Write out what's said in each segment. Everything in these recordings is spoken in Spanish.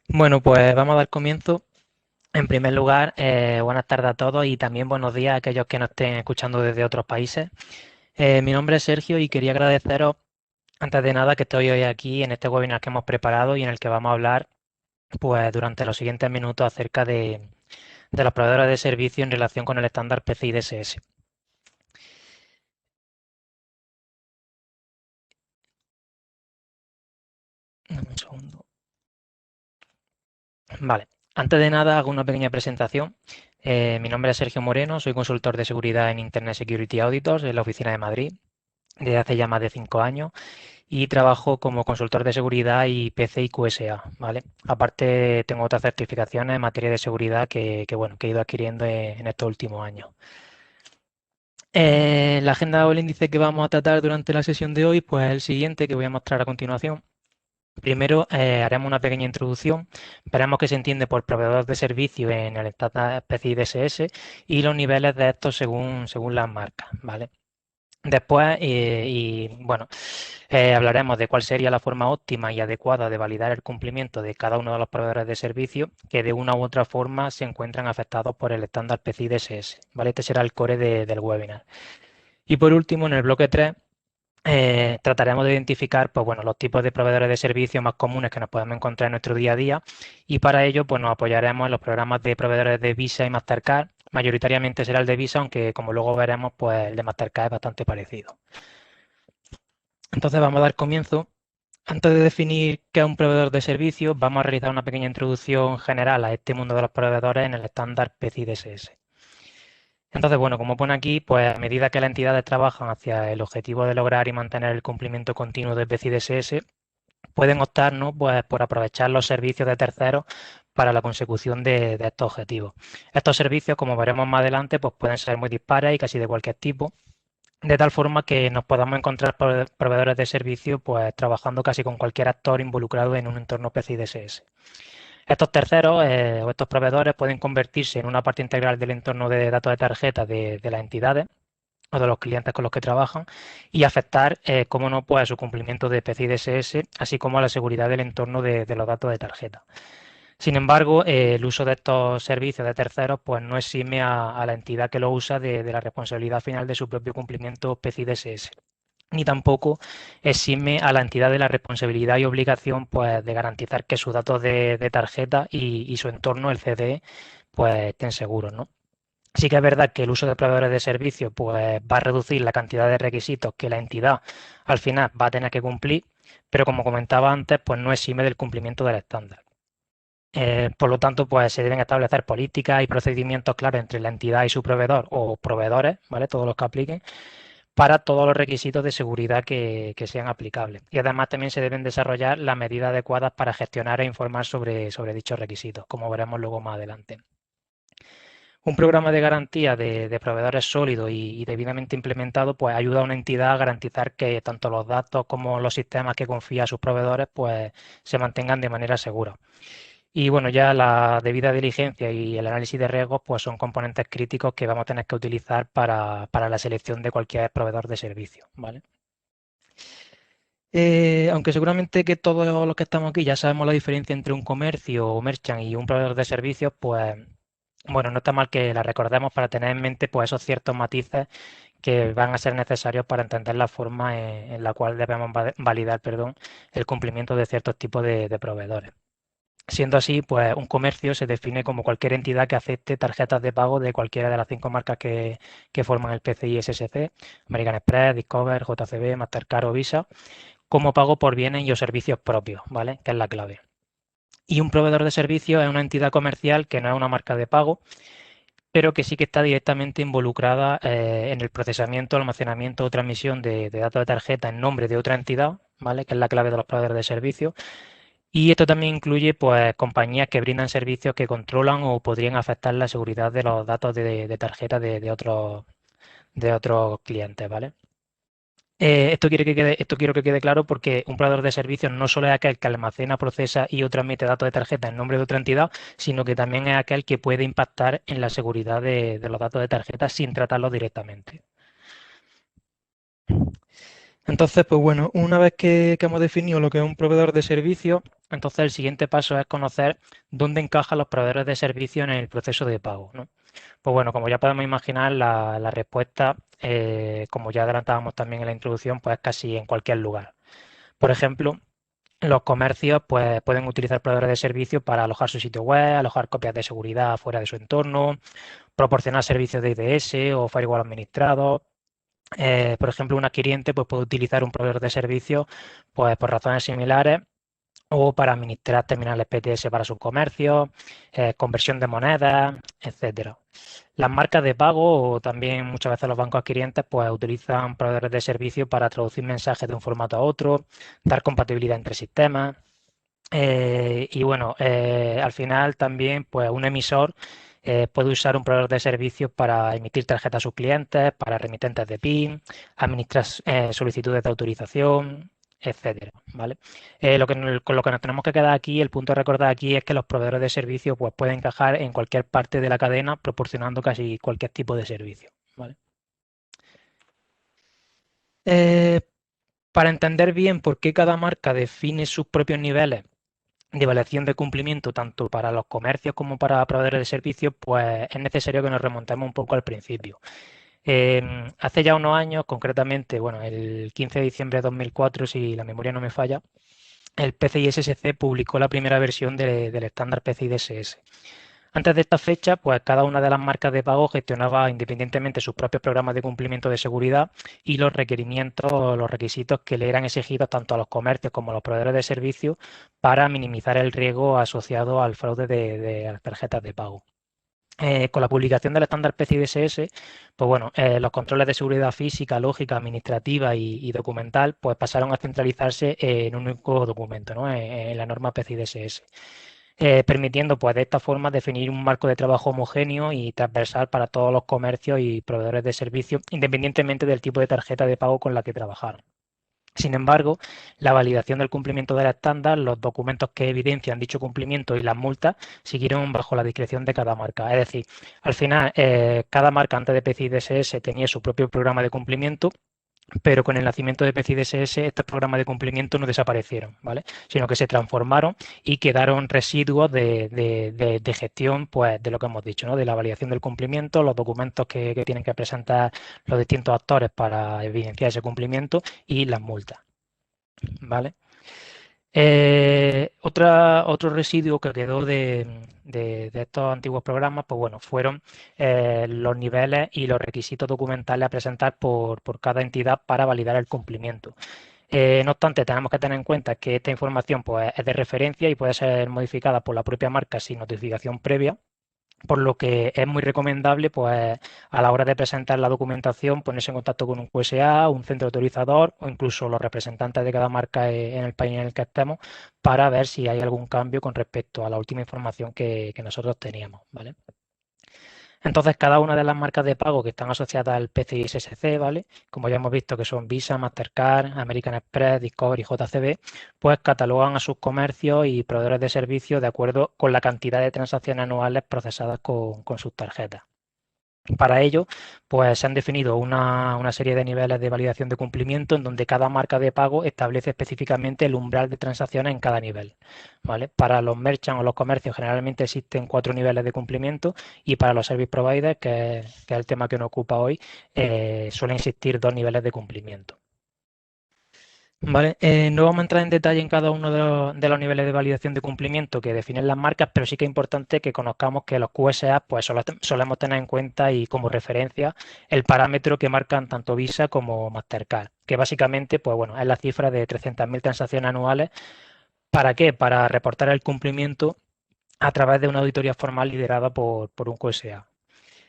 Bueno, pues vamos a dar comienzo. En primer lugar, buenas tardes a todos y también buenos días a aquellos que nos estén escuchando desde otros países. Mi nombre es Sergio y quería agradeceros, antes de nada, que estoy hoy aquí en este webinar que hemos preparado y en el que vamos a hablar, pues, durante los siguientes minutos acerca de los proveedores de servicio en relación con el estándar PCI DSS. Dame un segundo. Vale. Antes de nada, hago una pequeña presentación. Mi nombre es Sergio Moreno, soy consultor de seguridad en Internet Security Auditors en la oficina de Madrid desde hace ya más de 5 años. Y trabajo como consultor de seguridad y PCI QSA, ¿vale? Aparte tengo otras certificaciones en materia de seguridad bueno, que he ido adquiriendo en estos últimos años. La agenda o el índice que vamos a tratar durante la sesión de hoy, pues es el siguiente que voy a mostrar a continuación. Primero haremos una pequeña introducción, veremos qué se entiende por proveedor de servicio en el estándar PCI DSS y los niveles de estos según las marcas, ¿vale? Después, bueno, hablaremos de cuál sería la forma óptima y adecuada de validar el cumplimiento de cada uno de los proveedores de servicio que de una u otra forma se encuentran afectados por el estándar PCI DSS, ¿vale? Este será el core del webinar. Y por último, en el bloque 3, trataremos de identificar, pues bueno, los tipos de proveedores de servicios más comunes que nos podemos encontrar en nuestro día a día y para ello, pues nos apoyaremos en los programas de proveedores de Visa y Mastercard. Mayoritariamente será el de Visa, aunque como luego veremos, pues el de Mastercard es bastante parecido. Entonces vamos a dar comienzo. Antes de definir qué es un proveedor de servicios, vamos a realizar una pequeña introducción general a este mundo de los proveedores en el estándar PCI DSS. Entonces, bueno, como pone aquí, pues a medida que las entidades trabajan hacia el objetivo de lograr y mantener el cumplimiento continuo del PCI DSS, pueden optar, ¿no?, pues, por aprovechar los servicios de terceros para la consecución de estos objetivos. Estos servicios, como veremos más adelante, pues pueden ser muy dispares y casi de cualquier tipo, de tal forma que nos podamos encontrar proveedores de servicio pues trabajando casi con cualquier actor involucrado en un entorno PCI DSS. Estos terceros o estos proveedores pueden convertirse en una parte integral del entorno de datos de tarjeta de las entidades o de los clientes con los que trabajan y afectar, cómo no, pues a su cumplimiento de PCI DSS, así como a la seguridad del entorno de los datos de tarjeta. Sin embargo, el uso de estos servicios de terceros pues, no exime a la entidad que lo usa de la responsabilidad final de su propio cumplimiento PCI DSS, ni tampoco exime a la entidad de la responsabilidad y obligación pues, de garantizar que sus datos de tarjeta y su entorno, el CDE, pues, estén seguros, ¿no? Sí que es verdad que el uso de proveedores de servicios pues, va a reducir la cantidad de requisitos que la entidad al final va a tener que cumplir, pero como comentaba antes, pues no exime del cumplimiento del estándar. Por lo tanto, pues se deben establecer políticas y procedimientos claros entre la entidad y su proveedor o proveedores, ¿vale? Todos los que apliquen, para todos los requisitos de seguridad que sean aplicables. Y además también se deben desarrollar las medidas adecuadas para gestionar e informar sobre dichos requisitos, como veremos luego más adelante. Un programa de garantía de proveedores sólido y debidamente implementado, pues ayuda a una entidad a garantizar que tanto los datos como los sistemas que confía a sus proveedores, pues se mantengan de manera segura. Y bueno, ya la debida diligencia y el análisis de riesgos pues son componentes críticos que vamos a tener que utilizar para la selección de cualquier proveedor de servicio, ¿vale? Aunque seguramente que todos los que estamos aquí ya sabemos la diferencia entre un comercio o merchant y un proveedor de servicios, pues bueno, no está mal que la recordemos para tener en mente pues esos ciertos matices que van a ser necesarios para entender la forma en la cual debemos validar, perdón, el cumplimiento de ciertos tipos de proveedores. Siendo así, pues un comercio se define como cualquier entidad que acepte tarjetas de pago de cualquiera de las cinco marcas que forman el PCI SSC, American Express, Discover, JCB, Mastercard o Visa, como pago por bienes y o servicios propios, ¿vale? Que es la clave. Y un proveedor de servicios es una entidad comercial que no es una marca de pago, pero que sí que está directamente involucrada en el procesamiento, almacenamiento o transmisión de datos de tarjeta en nombre de otra entidad, ¿vale? Que es la clave de los proveedores de servicios. Y esto también incluye pues, compañías que brindan servicios que controlan o podrían afectar la seguridad de los datos de tarjeta de otros clientes, ¿vale? Esto quiero que quede claro porque un proveedor de servicios no solo es aquel que almacena, procesa y o transmite datos de tarjeta en nombre de otra entidad, sino que también es aquel que puede impactar en la seguridad de los datos de tarjeta sin tratarlos directamente. Entonces, pues bueno, una vez que hemos definido lo que es un proveedor de servicio, entonces el siguiente paso es conocer dónde encajan los proveedores de servicio en el proceso de pago, ¿no? Pues bueno, como ya podemos imaginar, la respuesta, como ya adelantábamos también en la introducción, pues es casi en cualquier lugar. Por ejemplo, los comercios pues, pueden utilizar proveedores de servicio para alojar su sitio web, alojar copias de seguridad fuera de su entorno, proporcionar servicios de IDS o firewall administrados. Por ejemplo, un adquiriente pues, puede utilizar un proveedor de servicio pues, por razones similares o para administrar terminales PTS para sus comercios, conversión de monedas, etcétera. Las marcas de pago o también muchas veces los bancos adquirientes pues utilizan proveedores de servicio para traducir mensajes de un formato a otro, dar compatibilidad entre sistemas. Y bueno, al final también pues un emisor puede usar un proveedor de servicios para emitir tarjetas a sus clientes, para remitentes de PIN, administrar solicitudes de autorización, etcétera, ¿vale? Con lo que nos tenemos que quedar aquí, el punto a recordar aquí es que los proveedores de servicios pues, pueden encajar en cualquier parte de la cadena proporcionando casi cualquier tipo de servicio, ¿vale? Eh, para entender bien por qué cada marca define sus propios niveles de evaluación de cumplimiento tanto para los comercios como para proveedores de servicios, pues es necesario que nos remontemos un poco al principio. Hace ya unos años, concretamente, bueno, el 15 de diciembre de 2004, si la memoria no me falla, el PCI SSC publicó la primera versión del estándar PCI DSS. Antes de esta fecha, pues cada una de las marcas de pago gestionaba independientemente sus propios programas de cumplimiento de seguridad y los requerimientos o los requisitos que le eran exigidos tanto a los comercios como a los proveedores de servicios para minimizar el riesgo asociado al fraude de las tarjetas de pago. Con la publicación del estándar PCI DSS, pues bueno, los controles de seguridad física, lógica, administrativa y documental, pues pasaron a centralizarse en un único documento, ¿no? En la norma PCI DSS, permitiendo pues de esta forma definir un marco de trabajo homogéneo y transversal para todos los comercios y proveedores de servicios, independientemente del tipo de tarjeta de pago con la que trabajaron. Sin embargo, la validación del cumplimiento del estándar, los documentos que evidencian dicho cumplimiento y las multas siguieron bajo la discreción de cada marca. Es decir, al final, cada marca antes de PCI DSS tenía su propio programa de cumplimiento, pero con el nacimiento de PCI DSS estos programas de cumplimiento no desaparecieron, ¿vale? Sino que se transformaron y quedaron residuos de gestión, pues, de lo que hemos dicho, ¿no? De la validación del cumplimiento, los documentos que tienen que presentar los distintos actores para evidenciar ese cumplimiento y las multas, ¿vale? Otro residuo que quedó de estos antiguos programas, pues bueno, fueron los niveles y los requisitos documentales a presentar por cada entidad para validar el cumplimiento. No obstante, tenemos que tener en cuenta que esta información pues, es de referencia y puede ser modificada por la propia marca sin notificación previa, por lo que es muy recomendable, pues, a la hora de presentar la documentación, ponerse en contacto con un QSA, un centro autorizador o incluso los representantes de cada marca en el país en el que estemos para ver si hay algún cambio con respecto a la última información que nosotros teníamos, ¿vale? Entonces, cada una de las marcas de pago que están asociadas al PCI SSC, ¿vale? Como ya hemos visto que son Visa, Mastercard, American Express, Discover y JCB, pues catalogan a sus comercios y proveedores de servicios de acuerdo con la cantidad de transacciones anuales procesadas con sus tarjetas. Para ello, pues se han definido una serie de niveles de validación de cumplimiento en donde cada marca de pago establece específicamente el umbral de transacciones en cada nivel, ¿vale? Para los merchants o los comercios generalmente existen 4 niveles de cumplimiento y para los service providers, que es el tema que nos ocupa hoy, suelen existir 2 niveles de cumplimiento. Vale, no vamos a entrar en detalle en cada uno de los niveles de validación de cumplimiento que definen las marcas, pero sí que es importante que conozcamos que los QSA pues solemos tener en cuenta y como referencia el parámetro que marcan tanto Visa como Mastercard, que básicamente pues bueno, es la cifra de 300.000 transacciones anuales. ¿Para qué? Para reportar el cumplimiento a través de una auditoría formal liderada por un QSA.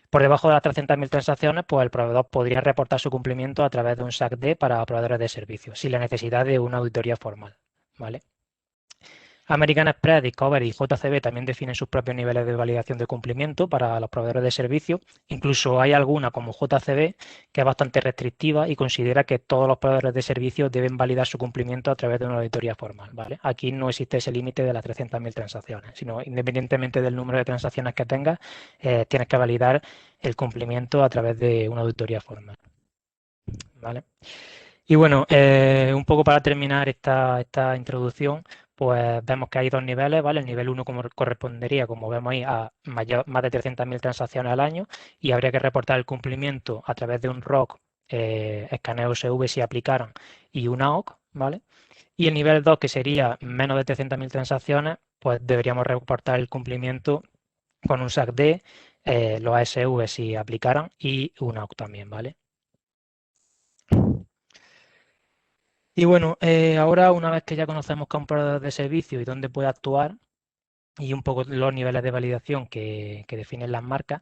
Por debajo de las 300.000 transacciones, pues el proveedor podría reportar su cumplimiento a través de un SAC-D para proveedores de servicios, sin la necesidad de una auditoría formal, ¿vale? American Express, Discover y JCB también definen sus propios niveles de validación de cumplimiento para los proveedores de servicios. Incluso hay alguna, como JCB, que es bastante restrictiva y considera que todos los proveedores de servicios deben validar su cumplimiento a través de una auditoría formal, ¿vale? Aquí no existe ese límite de las 300.000 transacciones, sino independientemente del número de transacciones que tengas, tienes que validar el cumplimiento a través de una auditoría formal, ¿vale? Y bueno, un poco para terminar esta introducción, pues vemos que hay dos niveles, ¿vale? El nivel uno como correspondería, como vemos ahí, a más de 300.000 transacciones al año y habría que reportar el cumplimiento a través de un ROC, escaneo SV si aplicaran, y una AOC, ¿vale? Y el nivel 2 que sería menos de 300.000 transacciones, pues deberíamos reportar el cumplimiento con un SACD, los ASV si aplicaran y una AOC también, ¿vale? Y bueno, ahora una vez que ya conocemos qué es un proveedor de servicio y dónde puede actuar y un poco los niveles de validación que definen las marcas,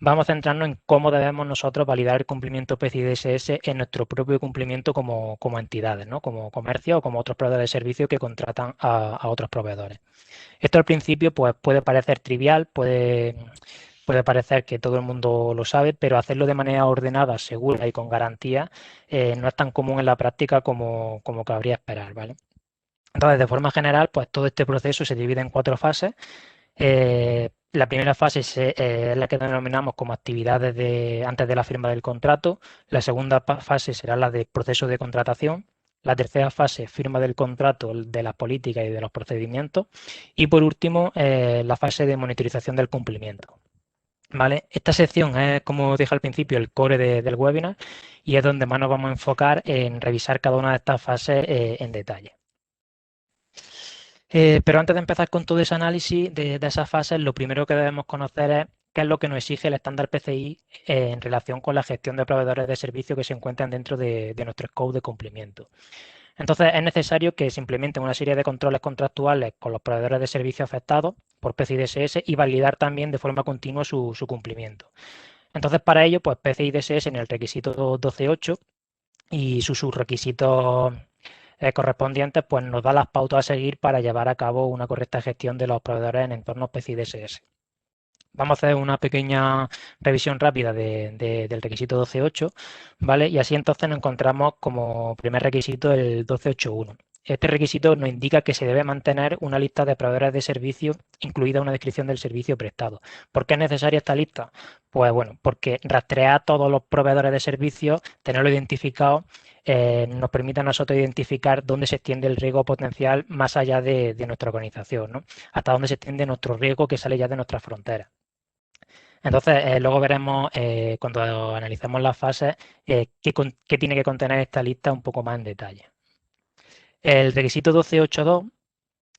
vamos a centrarnos en cómo debemos nosotros validar el cumplimiento PCI DSS en nuestro propio cumplimiento como entidades, ¿no? Como comercio o como otros proveedores de servicio que contratan a otros proveedores. Esto al principio pues, puede parecer trivial, puede parecer que todo el mundo lo sabe, pero hacerlo de manera ordenada, segura y con garantía no es tan común en la práctica como cabría esperar, ¿vale? Entonces, de forma general, pues todo este proceso se divide en cuatro fases. La primera fase es la que denominamos como actividades antes de la firma del contrato. La segunda fase será la de proceso de contratación. La tercera fase, firma del contrato, de las políticas y de los procedimientos. Y por último, la fase de monitorización del cumplimiento. ¿Vale? Esta sección es, como dije al principio, el core del webinar y es donde más nos vamos a enfocar en revisar cada una de estas fases en detalle. Pero antes de empezar con todo ese análisis de esas fases, lo primero que debemos conocer es qué es lo que nos exige el estándar PCI en relación con la gestión de proveedores de servicio que se encuentran dentro de nuestro scope de cumplimiento. Entonces, es necesario que se implementen una serie de controles contractuales con los proveedores de servicio afectados por PCI DSS y validar también de forma continua su cumplimiento. Entonces, para ello, pues PCI DSS en el requisito 12.8 y sus subrequisitos correspondientes, pues nos da las pautas a seguir para llevar a cabo una correcta gestión de los proveedores en entornos PCI DSS. Vamos a hacer una pequeña revisión rápida del requisito 12.8, ¿vale? Y así entonces nos encontramos como primer requisito el 12.8.1. Este requisito nos indica que se debe mantener una lista de proveedores de servicio, incluida una descripción del servicio prestado. ¿Por qué es necesaria esta lista? Pues bueno, porque rastrear todos los proveedores de servicio, tenerlo identificado, nos permite a nosotros identificar dónde se extiende el riesgo potencial más allá de nuestra organización, ¿no? Hasta dónde se extiende nuestro riesgo que sale ya de nuestras fronteras. Entonces, luego veremos cuando analicemos las fases qué tiene que contener esta lista un poco más en detalle. El requisito 12.8.2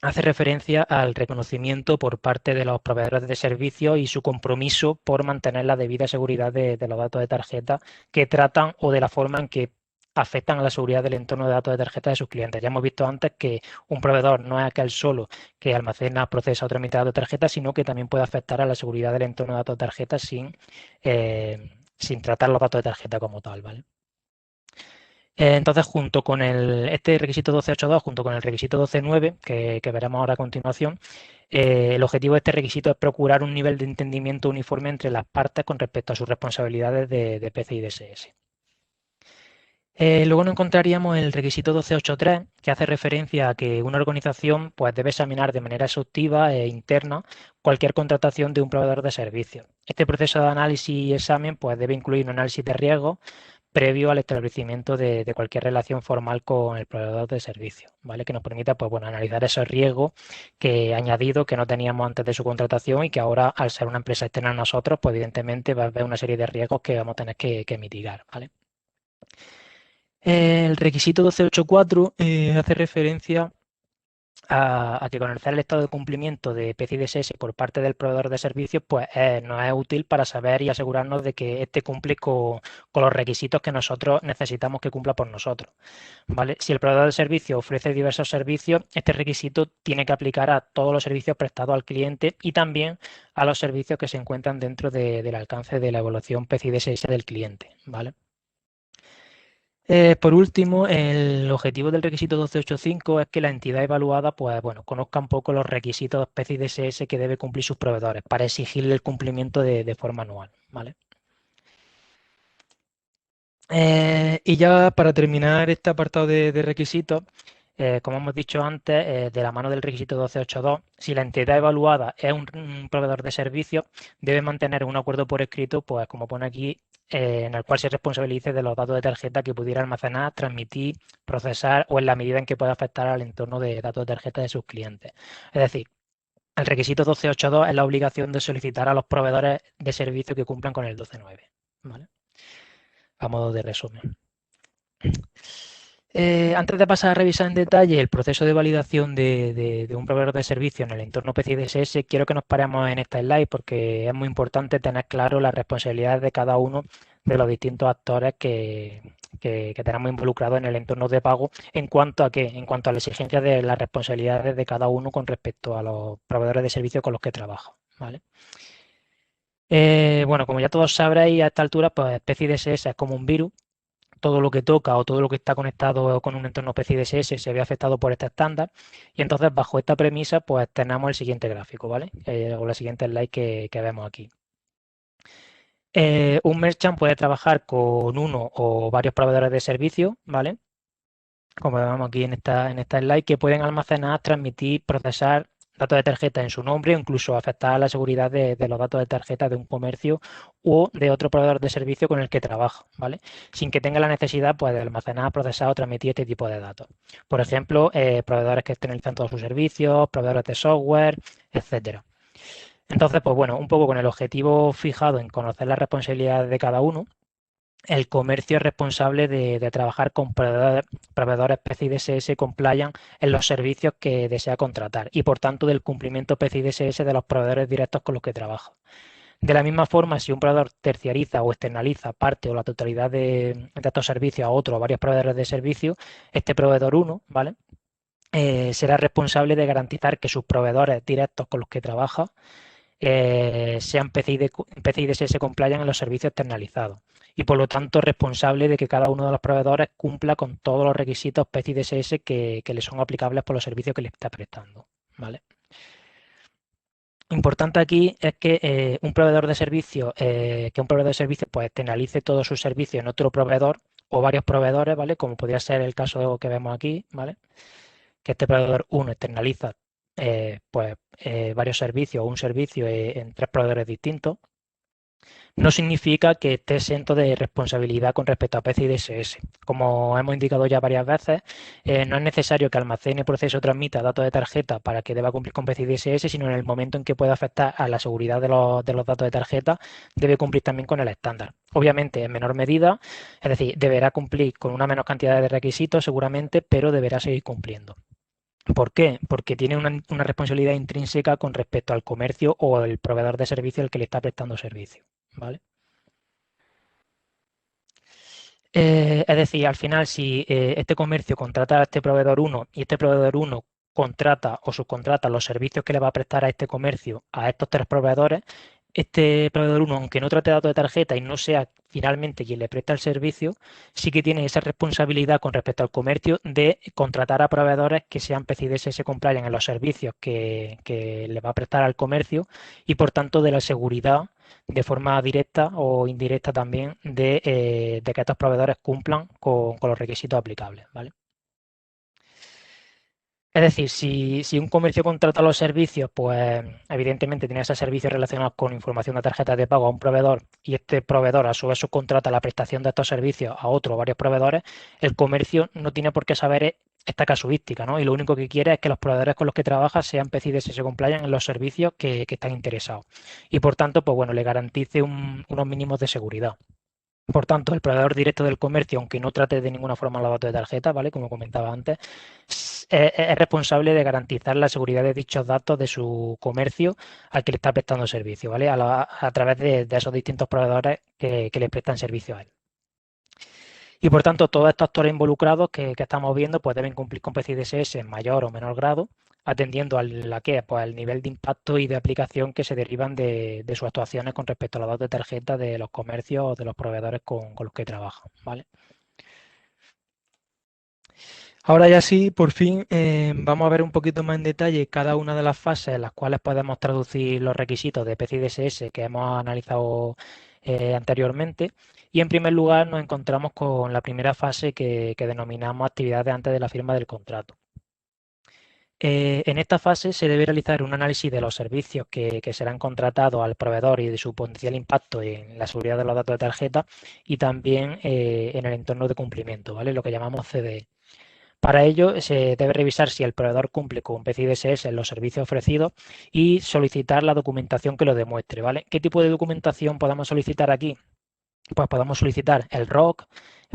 hace referencia al reconocimiento por parte de los proveedores de servicios y su compromiso por mantener la debida seguridad de los datos de tarjeta que tratan o de la forma en que afectan a la seguridad del entorno de datos de tarjeta de sus clientes. Ya hemos visto antes que un proveedor no es aquel solo que almacena, procesa o tramita datos de tarjeta, sino que también puede afectar a la seguridad del entorno de datos de tarjeta sin tratar los datos de tarjeta como tal, ¿vale? Entonces, junto con este requisito 12.8.2, junto con el requisito 12.9, que veremos ahora a continuación, el objetivo de este requisito es procurar un nivel de entendimiento uniforme entre las partes con respecto a sus responsabilidades de PCI DSS. Luego nos encontraríamos el requisito 12.8.3, que hace referencia a que una organización pues, debe examinar de manera exhaustiva e interna cualquier contratación de un proveedor de servicios. Este proceso de análisis y examen pues, debe incluir un análisis de riesgo previo al establecimiento de cualquier relación formal con el proveedor de servicio, ¿vale? Que nos permita pues, bueno, analizar esos riesgos añadidos que no teníamos antes de su contratación y que ahora, al ser una empresa externa a nosotros, pues evidentemente va a haber una serie de riesgos que vamos a tener que mitigar, ¿vale? El requisito 12.8.4 hace referencia a que conocer el estado de cumplimiento de PCI DSS por parte del proveedor de servicios pues nos es útil para saber y asegurarnos de que éste cumple con los requisitos que nosotros necesitamos que cumpla por nosotros, ¿vale? Si el proveedor de servicios ofrece diversos servicios, este requisito tiene que aplicar a todos los servicios prestados al cliente y también a los servicios que se encuentran dentro del alcance de la evaluación PCI DSS del cliente, ¿vale? Por último, el objetivo del requisito 12.8.5 es que la entidad evaluada pues, bueno, conozca un poco los requisitos de especie de SS que debe cumplir sus proveedores para exigirle el cumplimiento de forma anual, ¿vale? Y ya para terminar este apartado de requisitos, como hemos dicho antes, de la mano del requisito 12.8.2, si la entidad evaluada es un proveedor de servicios, debe mantener un acuerdo por escrito, pues como pone aquí, en el cual se responsabilice de los datos de tarjeta que pudiera almacenar, transmitir, procesar o en la medida en que pueda afectar al entorno de datos de tarjeta de sus clientes. Es decir, el requisito 12.8.2 es la obligación de solicitar a los proveedores de servicio que cumplan con el 12.9, ¿vale? A modo de resumen. Antes de pasar a revisar en detalle el proceso de validación de un proveedor de servicio en el entorno PCI DSS, quiero que nos paremos en esta slide porque es muy importante tener claro las responsabilidades de cada uno de los distintos actores que tenemos involucrados en el entorno de pago en cuanto a qué, en cuanto a las exigencias de las responsabilidades de cada uno con respecto a los proveedores de servicio con los que trabaja, ¿vale? Bueno, como ya todos sabréis a esta altura, pues PCI DSS es como un virus. Todo lo que toca o todo lo que está conectado con un entorno PCI DSS se ve afectado por este estándar. Y entonces, bajo esta premisa, pues tenemos el siguiente gráfico, ¿vale? O la siguiente slide que vemos aquí. Un merchant puede trabajar con uno o varios proveedores de servicio, ¿vale? Como vemos aquí en esta slide, que pueden almacenar, transmitir, procesar datos de tarjeta en su nombre o incluso afectar a la seguridad de los datos de tarjeta de un comercio o de otro proveedor de servicio con el que trabaja, ¿vale? Sin que tenga la necesidad pues, de almacenar, procesar o transmitir este tipo de datos. Por ejemplo, proveedores que externalizan todos sus servicios, proveedores de software, etcétera. Entonces, pues bueno, un poco con el objetivo fijado en conocer las responsabilidades de cada uno, el comercio es responsable de trabajar con proveedores PCI DSS compliant en los servicios que desea contratar y por tanto del cumplimiento PCI DSS de los proveedores directos con los que trabaja. De la misma forma, si un proveedor terciariza o externaliza parte o la totalidad de estos servicios a otro o varios proveedores de servicio, este proveedor 1, ¿vale? Será responsable de garantizar que sus proveedores directos con los que trabaja sean PCI DSS compliant en los servicios externalizados y por lo tanto responsable de que cada uno de los proveedores cumpla con todos los requisitos PCI DSS que le son aplicables por los servicios que le está prestando, ¿vale? Importante aquí es que un proveedor de servicio, pues externalice todos sus servicios en otro proveedor o varios proveedores, ¿vale? Como podría ser el caso que vemos aquí, ¿vale? Que este proveedor 1 externaliza varios servicios o un servicio en tres proveedores distintos, no significa que esté exento de responsabilidad con respecto a PCI DSS. Como hemos indicado ya varias veces, no es necesario que almacene, procese o transmita datos de tarjeta para que deba cumplir con PCI DSS, sino en el momento en que pueda afectar a la seguridad de los datos de tarjeta, debe cumplir también con el estándar. Obviamente en menor medida, es decir, deberá cumplir con una menor cantidad de requisitos seguramente, pero deberá seguir cumpliendo. ¿Por qué? Porque tiene una responsabilidad intrínseca con respecto al comercio o el proveedor de servicio al que le está prestando servicio, ¿vale? Es decir, al final, si este comercio contrata a este proveedor 1 y este proveedor 1 contrata o subcontrata los servicios que le va a prestar a este comercio a estos tres proveedores, este proveedor 1, aunque no trate datos de tarjeta y no sea finalmente quien le presta el servicio, sí que tiene esa responsabilidad con respecto al comercio de contratar a proveedores que sean PCI DSS compliant en los servicios que le va a prestar al comercio y por tanto de la seguridad de forma directa o indirecta también de que estos proveedores cumplan con los requisitos aplicables, ¿vale? Es decir, si un comercio contrata los servicios, pues evidentemente tiene esos servicios relacionados con información de tarjetas de pago a un proveedor y este proveedor a su vez subcontrata la prestación de estos servicios a otro o varios proveedores, el comercio no tiene por qué saber esta casuística, ¿no? Y lo único que quiere es que los proveedores con los que trabaja sean PCI DSS compliant en los servicios que están interesados. Y por tanto, pues bueno, le garantice unos mínimos de seguridad. Por tanto, el proveedor directo del comercio, aunque no trate de ninguna forma los datos de tarjeta, ¿vale? Como comentaba antes, es responsable de garantizar la seguridad de dichos datos de su comercio al que le está prestando servicio, ¿vale? A través de esos distintos proveedores que le prestan servicio a él. Y por tanto, todos estos actores involucrados que estamos viendo pues deben cumplir con PCI DSS en mayor o menor grado, atendiendo pues, al nivel de impacto y de aplicación que se derivan de sus actuaciones con respecto a los datos de tarjeta de los comercios o de los proveedores con los que trabajan, ¿vale? Ahora ya sí, por fin vamos a ver un poquito más en detalle cada una de las fases en las cuales podemos traducir los requisitos de PCI DSS que hemos analizado anteriormente. Y en primer lugar nos encontramos con la primera fase que denominamos actividades antes de la firma del contrato. En esta fase se debe realizar un análisis de los servicios que serán contratados al proveedor y de su potencial impacto en la seguridad de los datos de tarjeta y también en el entorno de cumplimiento, ¿vale? Lo que llamamos CDE. Para ello se debe revisar si el proveedor cumple con PCI DSS en los servicios ofrecidos y solicitar la documentación que lo demuestre, ¿vale? ¿Qué tipo de documentación podemos solicitar aquí? Pues podemos solicitar el ROC,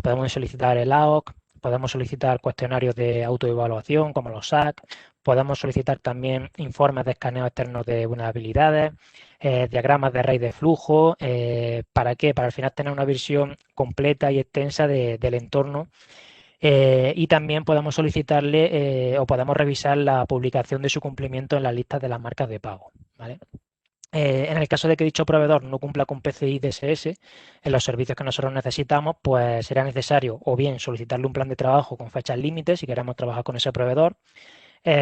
podemos solicitar el AOC, podemos solicitar cuestionarios de autoevaluación como los SAC, podemos solicitar también informes de escaneo externo de vulnerabilidades, diagramas de array de flujo. ¿Para qué? Para al final tener una visión completa y extensa del entorno. Y también podemos solicitarle o podemos revisar la publicación de su cumplimiento en las listas de las marcas de pago, ¿vale? En el caso de que dicho proveedor no cumpla con PCI DSS en los servicios que nosotros necesitamos, pues será necesario o bien solicitarle un plan de trabajo con fechas límites si queremos trabajar con ese proveedor,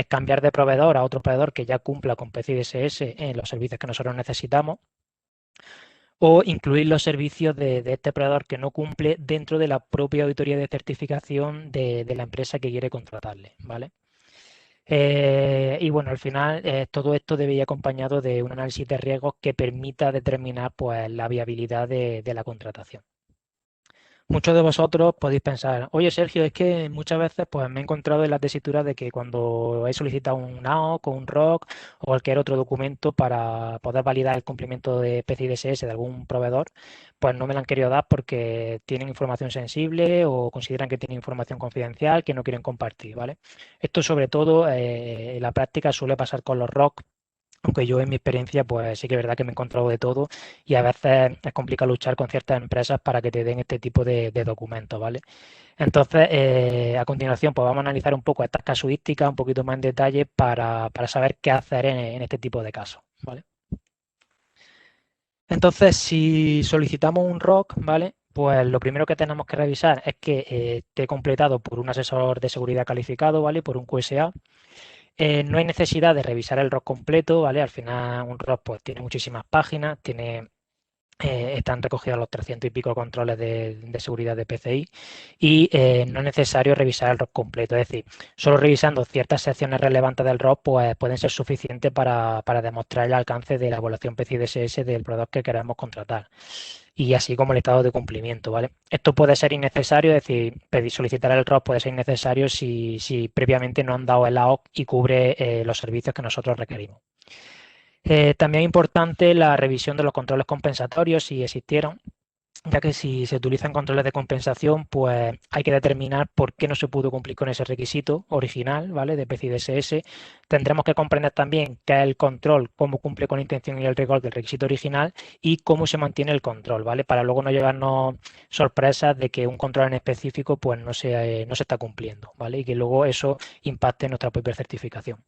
cambiar de proveedor a otro proveedor que ya cumpla con PCI DSS en los servicios que nosotros necesitamos, o incluir los servicios de este proveedor que no cumple dentro de la propia auditoría de certificación de la empresa que quiere contratarle, ¿vale? Y bueno, al final todo esto debe ir acompañado de un análisis de riesgos que permita determinar pues, la viabilidad de la contratación. Muchos de vosotros podéis pensar, oye Sergio, es que muchas veces pues, me he encontrado en la tesitura de que cuando he solicitado un NAOC o un ROC o cualquier otro documento para poder validar el cumplimiento de PCI DSS de algún proveedor, pues no me lo han querido dar porque tienen información sensible o consideran que tienen información confidencial que no quieren compartir, ¿vale? Esto sobre todo en la práctica suele pasar con los ROC, aunque yo en mi experiencia, pues sí que es verdad que me he encontrado de todo y a veces es complicado luchar con ciertas empresas para que te den este tipo de documentos, ¿vale? Entonces, a continuación, pues vamos a analizar un poco estas casuísticas un poquito más en detalle para saber qué hacer en este tipo de casos, ¿vale? Entonces, si solicitamos un ROC, ¿vale? Pues lo primero que tenemos que revisar es que esté completado por un asesor de seguridad calificado, ¿vale? Por un QSA. No hay necesidad de revisar el ROC completo, ¿vale? Al final un ROC pues tiene muchísimas páginas, están recogidos los 300 y pico controles de seguridad de PCI y no es necesario revisar el ROC completo. Es decir, solo revisando ciertas secciones relevantes del ROC pues, pueden ser suficientes para demostrar el alcance de la evaluación PCI DSS del producto que queremos contratar y así como el estado de cumplimiento, ¿vale? Esto puede ser innecesario, es decir, pedir solicitar el ROC puede ser innecesario si previamente no han dado el AOC y cubre los servicios que nosotros requerimos. También es importante la revisión de los controles compensatorios, si existieron, ya que si se utilizan controles de compensación, pues hay que determinar por qué no se pudo cumplir con ese requisito original, ¿vale? De PCI DSS. Tendremos que comprender también qué es el control, cómo cumple con la intención y el rigor del requisito original y cómo se mantiene el control, ¿vale? Para luego no llevarnos sorpresas de que un control en específico pues no se está cumpliendo, ¿vale? Y que luego eso impacte en nuestra propia certificación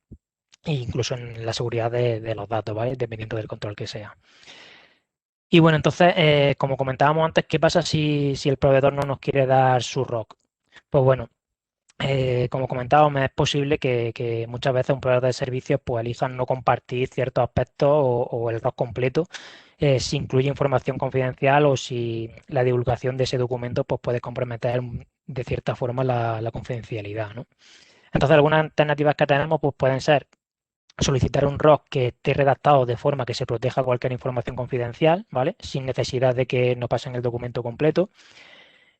e incluso en la seguridad de los datos, ¿vale? Dependiendo del control que sea. Y bueno, entonces, como comentábamos antes, ¿qué pasa si el proveedor no nos quiere dar su ROC? Pues bueno, como comentábamos, es posible que muchas veces un proveedor de servicios pues elijan no compartir ciertos aspectos o el ROC completo si incluye información confidencial o si la divulgación de ese documento pues puede comprometer de cierta forma la confidencialidad, ¿no? Entonces, algunas alternativas que tenemos pues pueden ser solicitar un ROC que esté redactado de forma que se proteja cualquier información confidencial, ¿vale? Sin necesidad de que nos pasen el documento completo.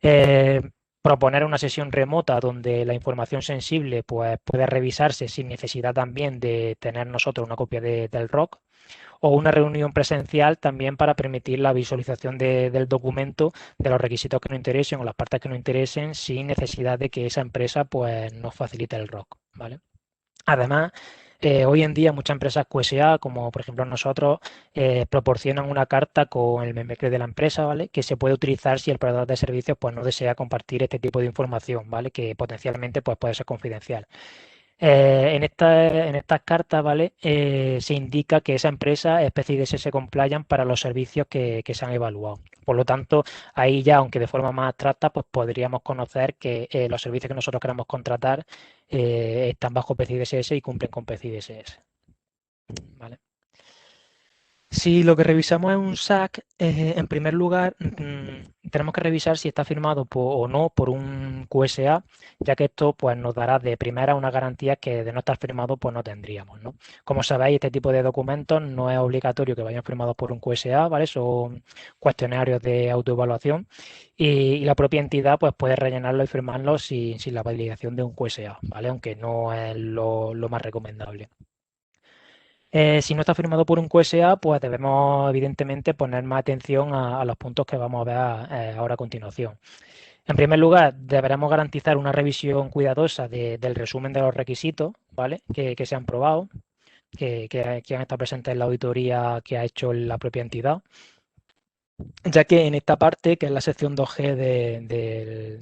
Eh, Proponer una sesión remota donde la información sensible pues, puede revisarse sin necesidad también de tener nosotros una copia del ROC. O una reunión presencial también para permitir la visualización del documento, de los requisitos que nos interesen o las partes que nos interesen, sin necesidad de que esa empresa pues, nos facilite el ROC, ¿vale? Además, hoy en día muchas empresas QSA, como por ejemplo nosotros, proporcionan una carta con el membrete de la empresa, ¿vale? Que se puede utilizar si el proveedor de servicios pues, no desea compartir este tipo de información, ¿vale? Que potencialmente pues, puede ser confidencial. En estas cartas, ¿vale? Se indica que esa empresa es PCI DSS compliant para los servicios que se han evaluado. Por lo tanto, ahí ya, aunque de forma más abstracta, pues podríamos conocer que los servicios que nosotros queremos contratar están bajo PCI DSS y cumplen con PCI DSS. ¿Vale? Si lo que revisamos es un SAC, en primer lugar, tenemos que revisar si está firmado o no por un QSA, ya que esto pues, nos dará de primera una garantía que de no estar firmado pues no tendríamos, ¿no? Como sabéis, este tipo de documentos no es obligatorio que vayan firmados por un QSA, ¿vale? Son cuestionarios de autoevaluación y la propia entidad pues, puede rellenarlo y firmarlo sin la validación de un QSA, ¿vale? Aunque no es lo más recomendable. Si no está firmado por un QSA, pues debemos evidentemente poner más atención a los puntos que vamos a ver ahora a continuación. En primer lugar, deberemos garantizar una revisión cuidadosa del resumen de los requisitos, ¿vale? Que se han probado, que han estado presentes en la auditoría que ha hecho la propia entidad, ya que en esta parte, que es la sección 2G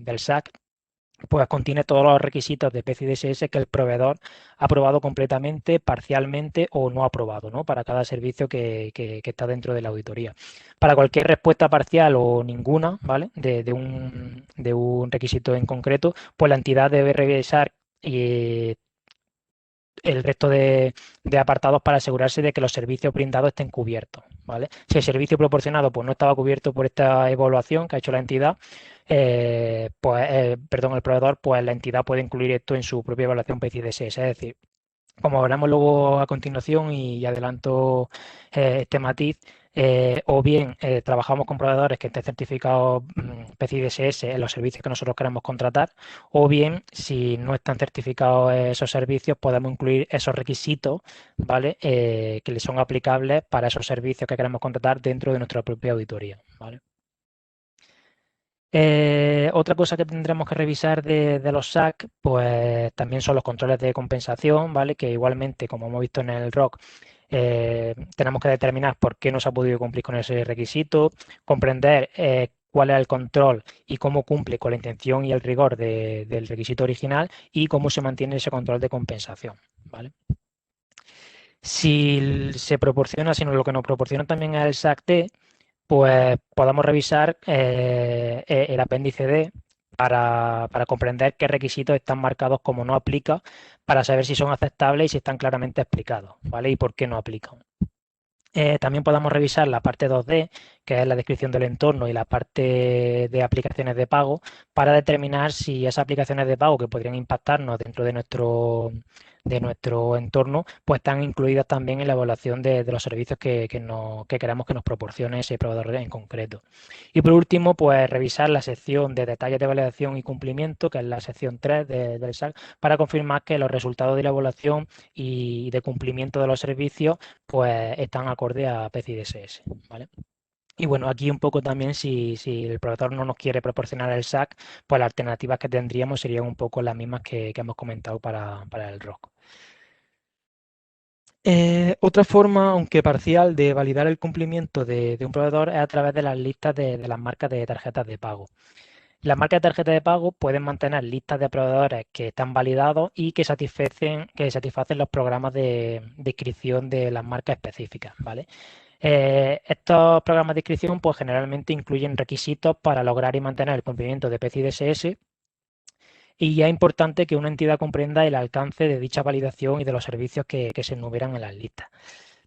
del SAC, pues contiene todos los requisitos de PCI DSS que el proveedor ha aprobado completamente, parcialmente o no ha aprobado, ¿no? Para cada servicio que está dentro de la auditoría. Para cualquier respuesta parcial o ninguna, ¿vale? De un requisito en concreto, pues la entidad debe revisar el resto de apartados para asegurarse de que los servicios brindados estén cubiertos, ¿vale? Si el servicio proporcionado pues, no estaba cubierto por esta evaluación que ha hecho la entidad, perdón, el proveedor, pues la entidad puede incluir esto en su propia evaluación PCI-DSS. Es decir, como veremos luego a continuación y adelanto este matiz, o bien trabajamos con proveedores que estén certificados PCI DSS en los servicios que nosotros queremos contratar, o bien si no están certificados esos servicios, podemos incluir esos requisitos, ¿vale? Que le son aplicables para esos servicios que queremos contratar dentro de nuestra propia auditoría, ¿vale? Otra cosa que tendremos que revisar de los SAC, pues también son los controles de compensación, ¿vale? Que igualmente, como hemos visto en el ROC, tenemos que determinar por qué no se ha podido cumplir con ese requisito, comprender cuál es el control y cómo cumple con la intención y el rigor del requisito original y cómo se mantiene ese control de compensación, ¿vale? Si se proporciona, sino lo que nos proporciona también es el SAC-T, pues podamos revisar el apéndice D para comprender qué requisitos están marcados como no aplica, para saber si son aceptables y si están claramente explicados, ¿vale? Y por qué no aplican. También podamos revisar la parte 2D, que es la descripción del entorno, y la parte de aplicaciones de pago, para determinar si esas aplicaciones de pago que podrían impactarnos dentro de nuestro entorno, pues están incluidas también en la evaluación de los servicios que queremos que nos proporcione ese proveedor en concreto. Y por último, pues revisar la sección de detalles de validación y cumplimiento, que es la sección 3 del SAC, para confirmar que los resultados de la evaluación y de cumplimiento de los servicios pues están acorde a PCI DSS, ¿vale? Y bueno, aquí un poco también si el proveedor no nos quiere proporcionar el SAC, pues las alternativas que tendríamos serían un poco las mismas que hemos comentado para el ROC. Otra forma, aunque parcial, de validar el cumplimiento de un proveedor es a través de las listas de las marcas de tarjetas de pago. Las marcas de tarjeta de pago pueden mantener listas de proveedores que están validados y que satisfacen los programas de inscripción de las marcas específicas, ¿vale? Estos programas de inscripción pues, generalmente incluyen requisitos para lograr y mantener el cumplimiento de PCI DSS y ya es importante que una entidad comprenda el alcance de dicha validación y de los servicios que se enumeran en las listas.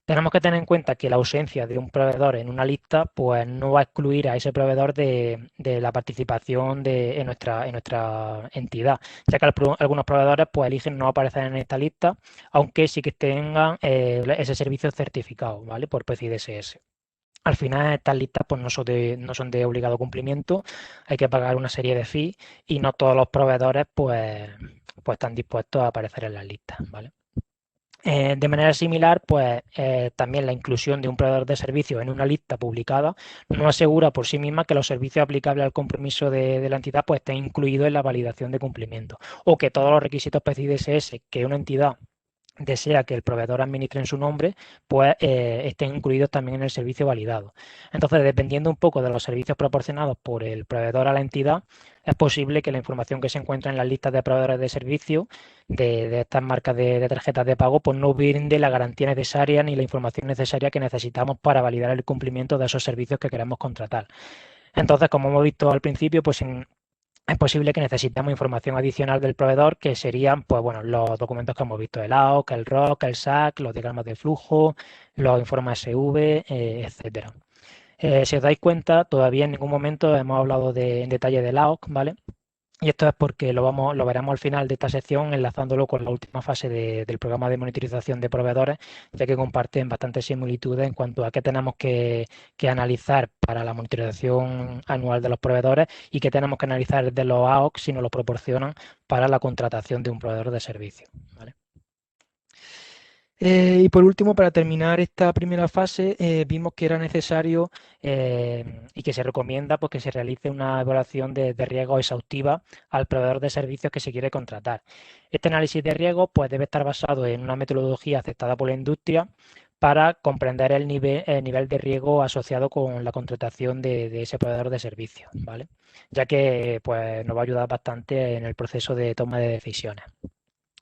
Tenemos que tener en cuenta que la ausencia de un proveedor en una lista pues no va a excluir a ese proveedor de la participación en nuestra entidad, ya que algunos proveedores pues eligen no aparecer en esta lista, aunque sí que tengan ese servicio certificado, ¿vale? Por PCI DSS. Al final estas listas pues no son de obligado cumplimiento, hay que pagar una serie de fees y no todos los proveedores pues están dispuestos a aparecer en las listas, ¿vale? De manera similar, pues también la inclusión de un proveedor de servicios en una lista publicada no asegura por sí misma que los servicios aplicables al compromiso de la entidad pues estén incluidos en la validación de cumplimiento o que todos los requisitos PCI DSS que una entidad desea que el proveedor administre en su nombre, pues estén incluidos también en el servicio validado. Entonces, dependiendo un poco de los servicios proporcionados por el proveedor a la entidad, es posible que la información que se encuentra en las listas de proveedores de servicio de estas marcas de tarjetas de pago, pues no brinde la garantía necesaria ni la información necesaria que necesitamos para validar el cumplimiento de esos servicios que queremos contratar. Entonces, como hemos visto al principio, pues es posible que necesitemos información adicional del proveedor, que serían, pues bueno, los documentos que hemos visto, el AOC, el ROC, el SAC, los diagramas de flujo, los informes SV, etcétera. Si os dais cuenta, todavía en ningún momento hemos hablado en detalle del AOC, ¿vale? Y esto es porque lo veremos al final de esta sección, enlazándolo con la última fase del programa de monitorización de proveedores, ya que comparten bastantes similitudes en cuanto a qué tenemos que analizar para la monitorización anual de los proveedores y qué tenemos que analizar de los AOC si nos lo proporcionan para la contratación de un proveedor de servicio, ¿vale? Y por último, para terminar esta primera fase, vimos que era necesario y que se recomienda pues, que se realice una evaluación de riesgo exhaustiva al proveedor de servicios que se quiere contratar. Este análisis de riesgo pues, debe estar basado en una metodología aceptada por la industria para comprender el nivel de riesgo asociado con la contratación de ese proveedor de servicios, ¿vale? Ya que pues, nos va a ayudar bastante en el proceso de toma de decisiones.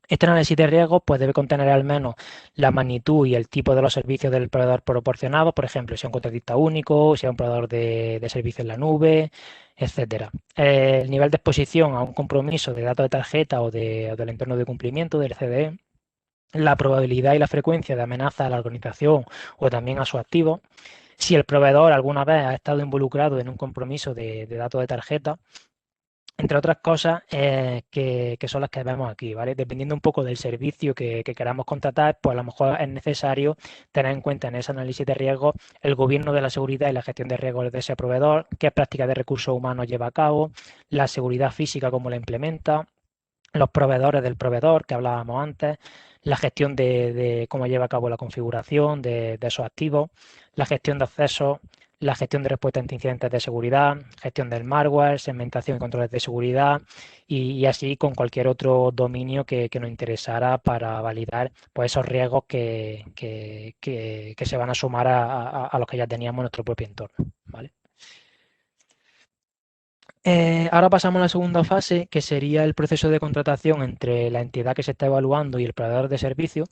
Este análisis de riesgos pues, debe contener al menos la magnitud y el tipo de los servicios del proveedor proporcionado, por ejemplo, si es un contratista único, si es un proveedor de servicio en la nube, etcétera. El nivel de exposición a un compromiso de datos de tarjeta o del entorno de cumplimiento del CDE, la probabilidad y la frecuencia de amenaza a la organización o también a sus activos, si el proveedor alguna vez ha estado involucrado en un compromiso de datos de tarjeta, entre otras cosas que son las que vemos aquí, ¿vale? Dependiendo un poco del servicio que queramos contratar, pues a lo mejor es necesario tener en cuenta en ese análisis de riesgo el gobierno de la seguridad y la gestión de riesgos de ese proveedor, qué prácticas de recursos humanos lleva a cabo, la seguridad física, cómo la implementa, los proveedores del proveedor que hablábamos antes, la gestión de cómo lleva a cabo la configuración de esos activos, la gestión de accesos, la gestión de respuesta ante incidentes de seguridad, gestión del malware, segmentación y controles de seguridad y así con cualquier otro dominio que nos interesara para validar pues, esos riesgos que se van a sumar a los que ya teníamos en nuestro propio entorno, ¿vale? Ahora pasamos a la segunda fase, que sería el proceso de contratación entre la entidad que se está evaluando y el proveedor de servicio.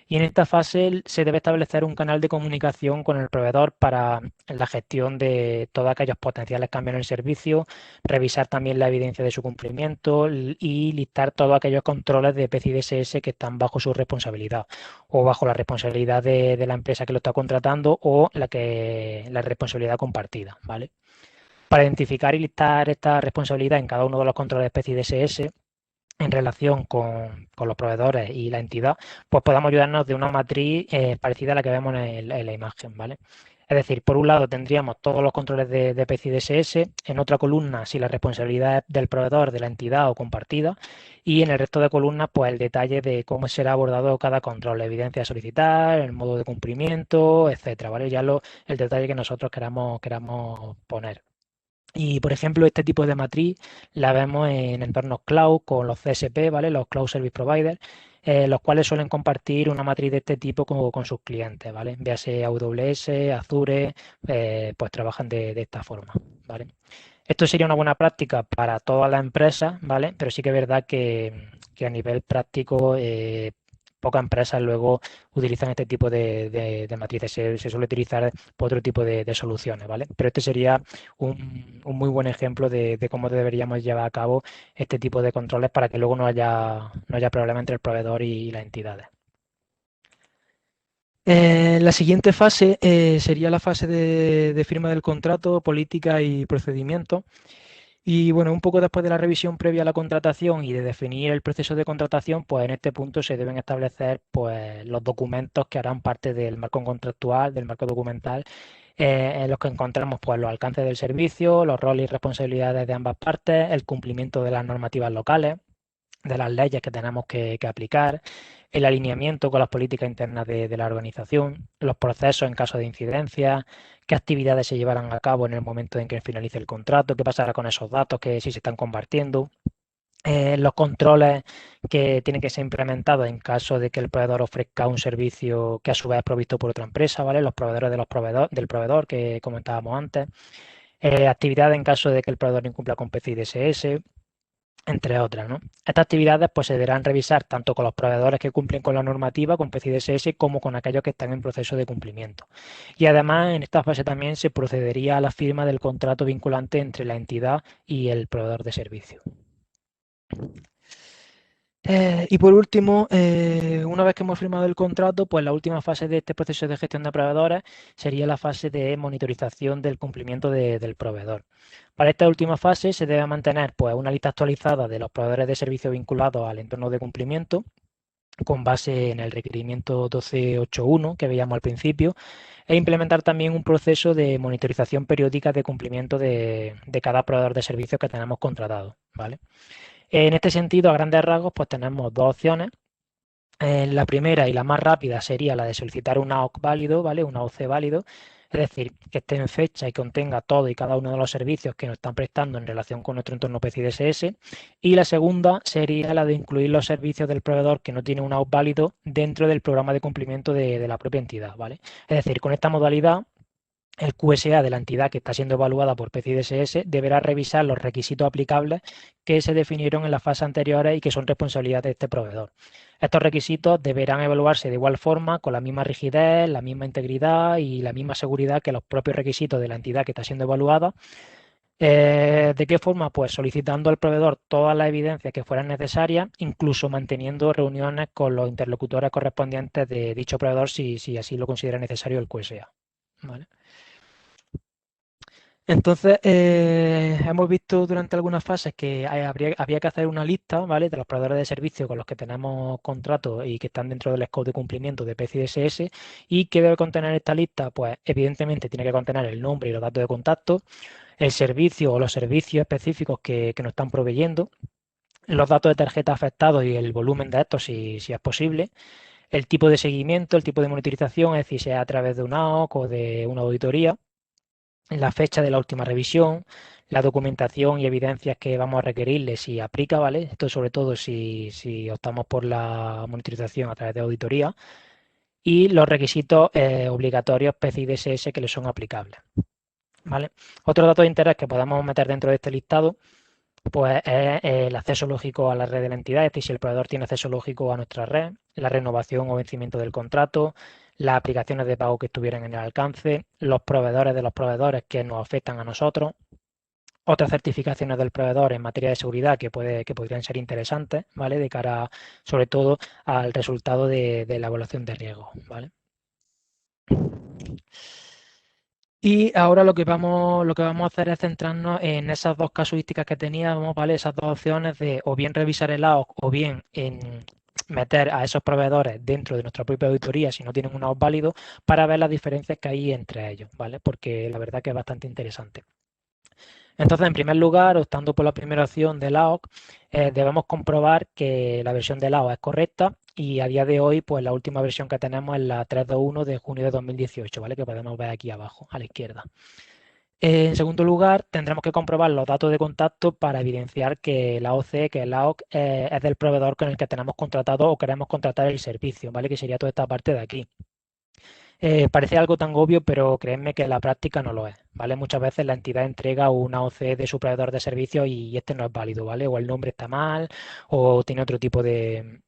Y en esta fase se debe establecer un canal de comunicación con el proveedor para la gestión de todos aquellos potenciales cambios en el servicio, revisar también la evidencia de su cumplimiento y listar todos aquellos controles de PCI DSS que están bajo su responsabilidad o bajo la responsabilidad de la empresa que lo está contratando o la responsabilidad compartida, ¿vale? Para identificar y listar esta responsabilidad en cada uno de los controles de especie DSS en relación con los proveedores y la entidad, pues podamos ayudarnos de una matriz parecida a la que vemos en la imagen, ¿vale? Es decir, por un lado tendríamos todos los controles de PCI DSS, en otra columna si la responsabilidad es del proveedor, de la entidad o compartida, y en el resto de columnas pues el detalle de cómo será abordado cada control, la evidencia a solicitar, el modo de cumplimiento, etcétera, ¿vale? El detalle que nosotros queramos poner. Y, por ejemplo, este tipo de matriz la vemos en entornos cloud con los CSP, ¿vale? Los Cloud Service Providers, los cuales suelen compartir una matriz de este tipo con sus clientes, ¿vale? Véase AWS, Azure, pues trabajan de esta forma, ¿vale? Esto sería una buena práctica para todas las empresas, ¿vale? Pero sí que es verdad que a nivel práctico pocas empresas luego utilizan este tipo de matrices. Se suele utilizar por otro tipo de soluciones, ¿vale? Pero este sería un muy buen ejemplo de cómo deberíamos llevar a cabo este tipo de controles para que luego no haya problema entre el proveedor y las entidades. La siguiente fase sería la fase de firma del contrato, política y procedimiento. Y bueno, un poco después de la revisión previa a la contratación y de definir el proceso de contratación, pues en este punto se deben establecer pues, los documentos que harán parte del marco contractual, del marco documental, en los que encontramos pues, los alcances del servicio, los roles y responsabilidades de ambas partes, el cumplimiento de las normativas locales, de las leyes que tenemos que aplicar, el alineamiento con las políticas internas de la organización, los procesos en caso de incidencia, qué actividades se llevarán a cabo en el momento en que finalice el contrato, qué pasará con esos datos que si se están compartiendo, los controles que tienen que ser implementados en caso de que el proveedor ofrezca un servicio que a su vez es provisto por otra empresa, ¿vale? Los proveedores del proveedor que comentábamos antes, actividades en caso de que el proveedor incumpla con PCI DSS, entre otras, ¿no? Estas actividades pues, se deberán revisar tanto con los proveedores que cumplen con la normativa, con PCI DSS, como con aquellos que están en proceso de cumplimiento. Y además, en esta fase también se procedería a la firma del contrato vinculante entre la entidad y el proveedor de servicio. Y por último, una vez que hemos firmado el contrato, pues la última fase de este proceso de gestión de proveedores sería la fase de monitorización del cumplimiento del proveedor. Para esta última fase se debe mantener pues, una lista actualizada de los proveedores de servicio vinculados al entorno de cumplimiento, con base en el requerimiento 1281 que veíamos al principio, e implementar también un proceso de monitorización periódica de cumplimiento de cada proveedor de servicios que tenemos contratado, ¿vale? En este sentido, a grandes rasgos, pues tenemos dos opciones. La primera y la más rápida sería la de solicitar un AOC válido, ¿vale? Un AOC válido, es decir, que esté en fecha y contenga todo y cada uno de los servicios que nos están prestando en relación con nuestro entorno PCI DSS. Y la segunda sería la de incluir los servicios del proveedor que no tiene un AOC válido dentro del programa de cumplimiento de la propia entidad, ¿vale? Es decir, con esta modalidad el QSA de la entidad que está siendo evaluada por PCI DSS deberá revisar los requisitos aplicables que se definieron en las fases anteriores y que son responsabilidad de este proveedor. Estos requisitos deberán evaluarse de igual forma, con la misma rigidez, la misma integridad y la misma seguridad que los propios requisitos de la entidad que está siendo evaluada. ¿De qué forma? Pues solicitando al proveedor todas las evidencias que fueran necesarias, incluso manteniendo reuniones con los interlocutores correspondientes de dicho proveedor si así lo considera necesario el QSA. ¿Vale? Entonces, hemos visto durante algunas fases que había que hacer una lista, ¿vale? De los proveedores de servicios con los que tenemos contratos y que están dentro del scope de cumplimiento de PCI DSS. ¿Y qué debe contener esta lista? Pues evidentemente tiene que contener el nombre y los datos de contacto, el servicio o los servicios específicos que nos están proveyendo, los datos de tarjeta afectados y el volumen de estos si es posible, el tipo de seguimiento, el tipo de monitorización, es decir, sea a través de una AOC o de una auditoría, la fecha de la última revisión, la documentación y evidencias que vamos a requerirle si aplica, ¿vale? Esto sobre todo si optamos por la monitorización a través de auditoría y los requisitos obligatorios PCI DSS que le son aplicables, ¿vale? Otro dato de interés que podemos meter dentro de este listado pues es el acceso lógico a la red de la entidad, es decir, si el proveedor tiene acceso lógico a nuestra red, la renovación o vencimiento del contrato, las aplicaciones de pago que estuvieran en el alcance, los proveedores de los proveedores que nos afectan a nosotros, otras certificaciones del proveedor en materia de seguridad que podrían ser interesantes, ¿vale? De cara, sobre todo, al resultado de la evaluación de riesgo, ¿vale? Y ahora lo que vamos a hacer es centrarnos en esas dos casuísticas que teníamos, ¿vale? Esas dos opciones de o bien revisar el AOC o bien en meter a esos proveedores dentro de nuestra propia auditoría si no tienen un AOC válido para ver las diferencias que hay entre ellos, ¿vale? Porque la verdad que es bastante interesante. Entonces, en primer lugar, optando por la primera opción del AOC, debemos comprobar que la versión del AOC es correcta y a día de hoy, pues la última versión que tenemos es la 321 de junio de 2018, ¿vale? Que podemos ver aquí abajo, a la izquierda. En segundo lugar, tendremos que comprobar los datos de contacto para evidenciar que la OC, que el AOC, es del proveedor con el que tenemos contratado o queremos contratar el servicio, ¿vale? Que sería toda esta parte de aquí. Parece algo tan obvio, pero créanme que en la práctica no lo es, ¿vale? Muchas veces la entidad entrega una OC de su proveedor de servicios y este no es válido, ¿vale? O el nombre está mal o tiene otro tipo de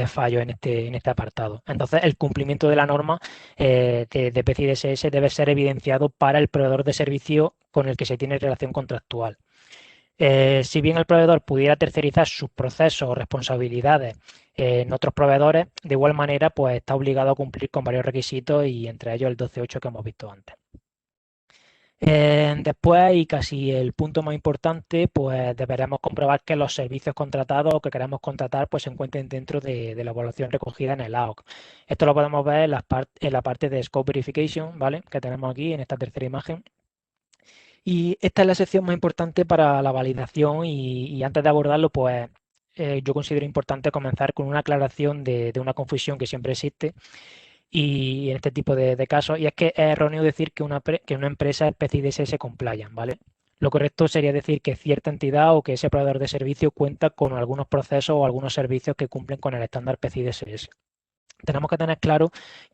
fallo en este apartado. Entonces, el cumplimiento de la norma de PCI DSS debe ser evidenciado para el proveedor de servicio con el que se tiene relación contractual. Si bien el proveedor pudiera tercerizar sus procesos o responsabilidades en otros proveedores, de igual manera, pues está obligado a cumplir con varios requisitos y entre ellos el 12.8 que hemos visto antes. Después, y casi el punto más importante, pues deberemos comprobar que los servicios contratados o que queremos contratar pues se encuentren dentro de la evaluación recogida en el AOC. Esto lo podemos ver en la parte de Scope Verification, ¿vale? Que tenemos aquí en esta tercera imagen. Y esta es la sección más importante para la validación y antes de abordarlo, pues yo considero importante comenzar con una aclaración de una confusión que siempre existe y en este tipo de casos, y es que es erróneo decir que una empresa es PCI DSS compliant, ¿vale? Lo correcto sería decir que cierta entidad o que ese proveedor de servicio cuenta con algunos procesos o algunos servicios que cumplen con el estándar PCI DSS. Tenemos que tener claro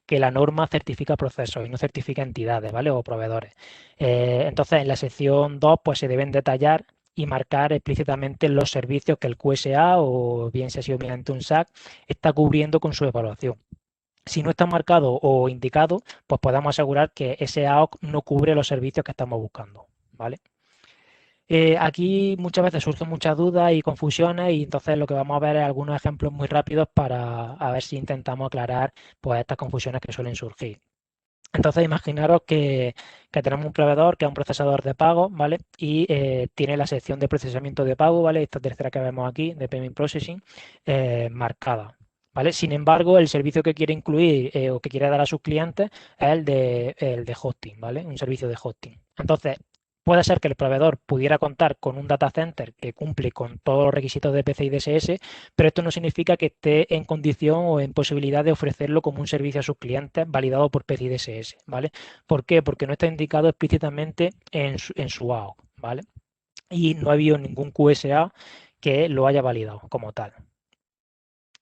que la norma certifica procesos y no certifica entidades, ¿vale? O proveedores. Entonces, en la sección 2, pues se deben detallar y marcar explícitamente los servicios que el QSA o bien si ha sido mediante un SAC está cubriendo con su evaluación. Si no está marcado o indicado, pues podemos asegurar que ese AOC no cubre los servicios que estamos buscando, ¿vale? Aquí muchas veces surgen muchas dudas y confusiones y entonces lo que vamos a ver es algunos ejemplos muy rápidos para a ver si intentamos aclarar pues estas confusiones que suelen surgir. Entonces imaginaros que tenemos un proveedor que es un procesador de pago, ¿vale? Y tiene la sección de procesamiento de pago, ¿vale? Esta tercera que vemos aquí, de Payment Processing, marcada. ¿Vale? Sin embargo, el servicio que quiere incluir o que quiere dar a sus clientes es el de hosting, ¿vale? Un servicio de hosting. Entonces, puede ser que el proveedor pudiera contar con un data center que cumple con todos los requisitos de PCI DSS, pero esto no significa que esté en condición o en posibilidad de ofrecerlo como un servicio a sus clientes validado por PCI DSS, ¿vale? ¿Por qué? Porque no está indicado explícitamente en su AOC, ¿vale? Y no ha habido ningún QSA que lo haya validado como tal.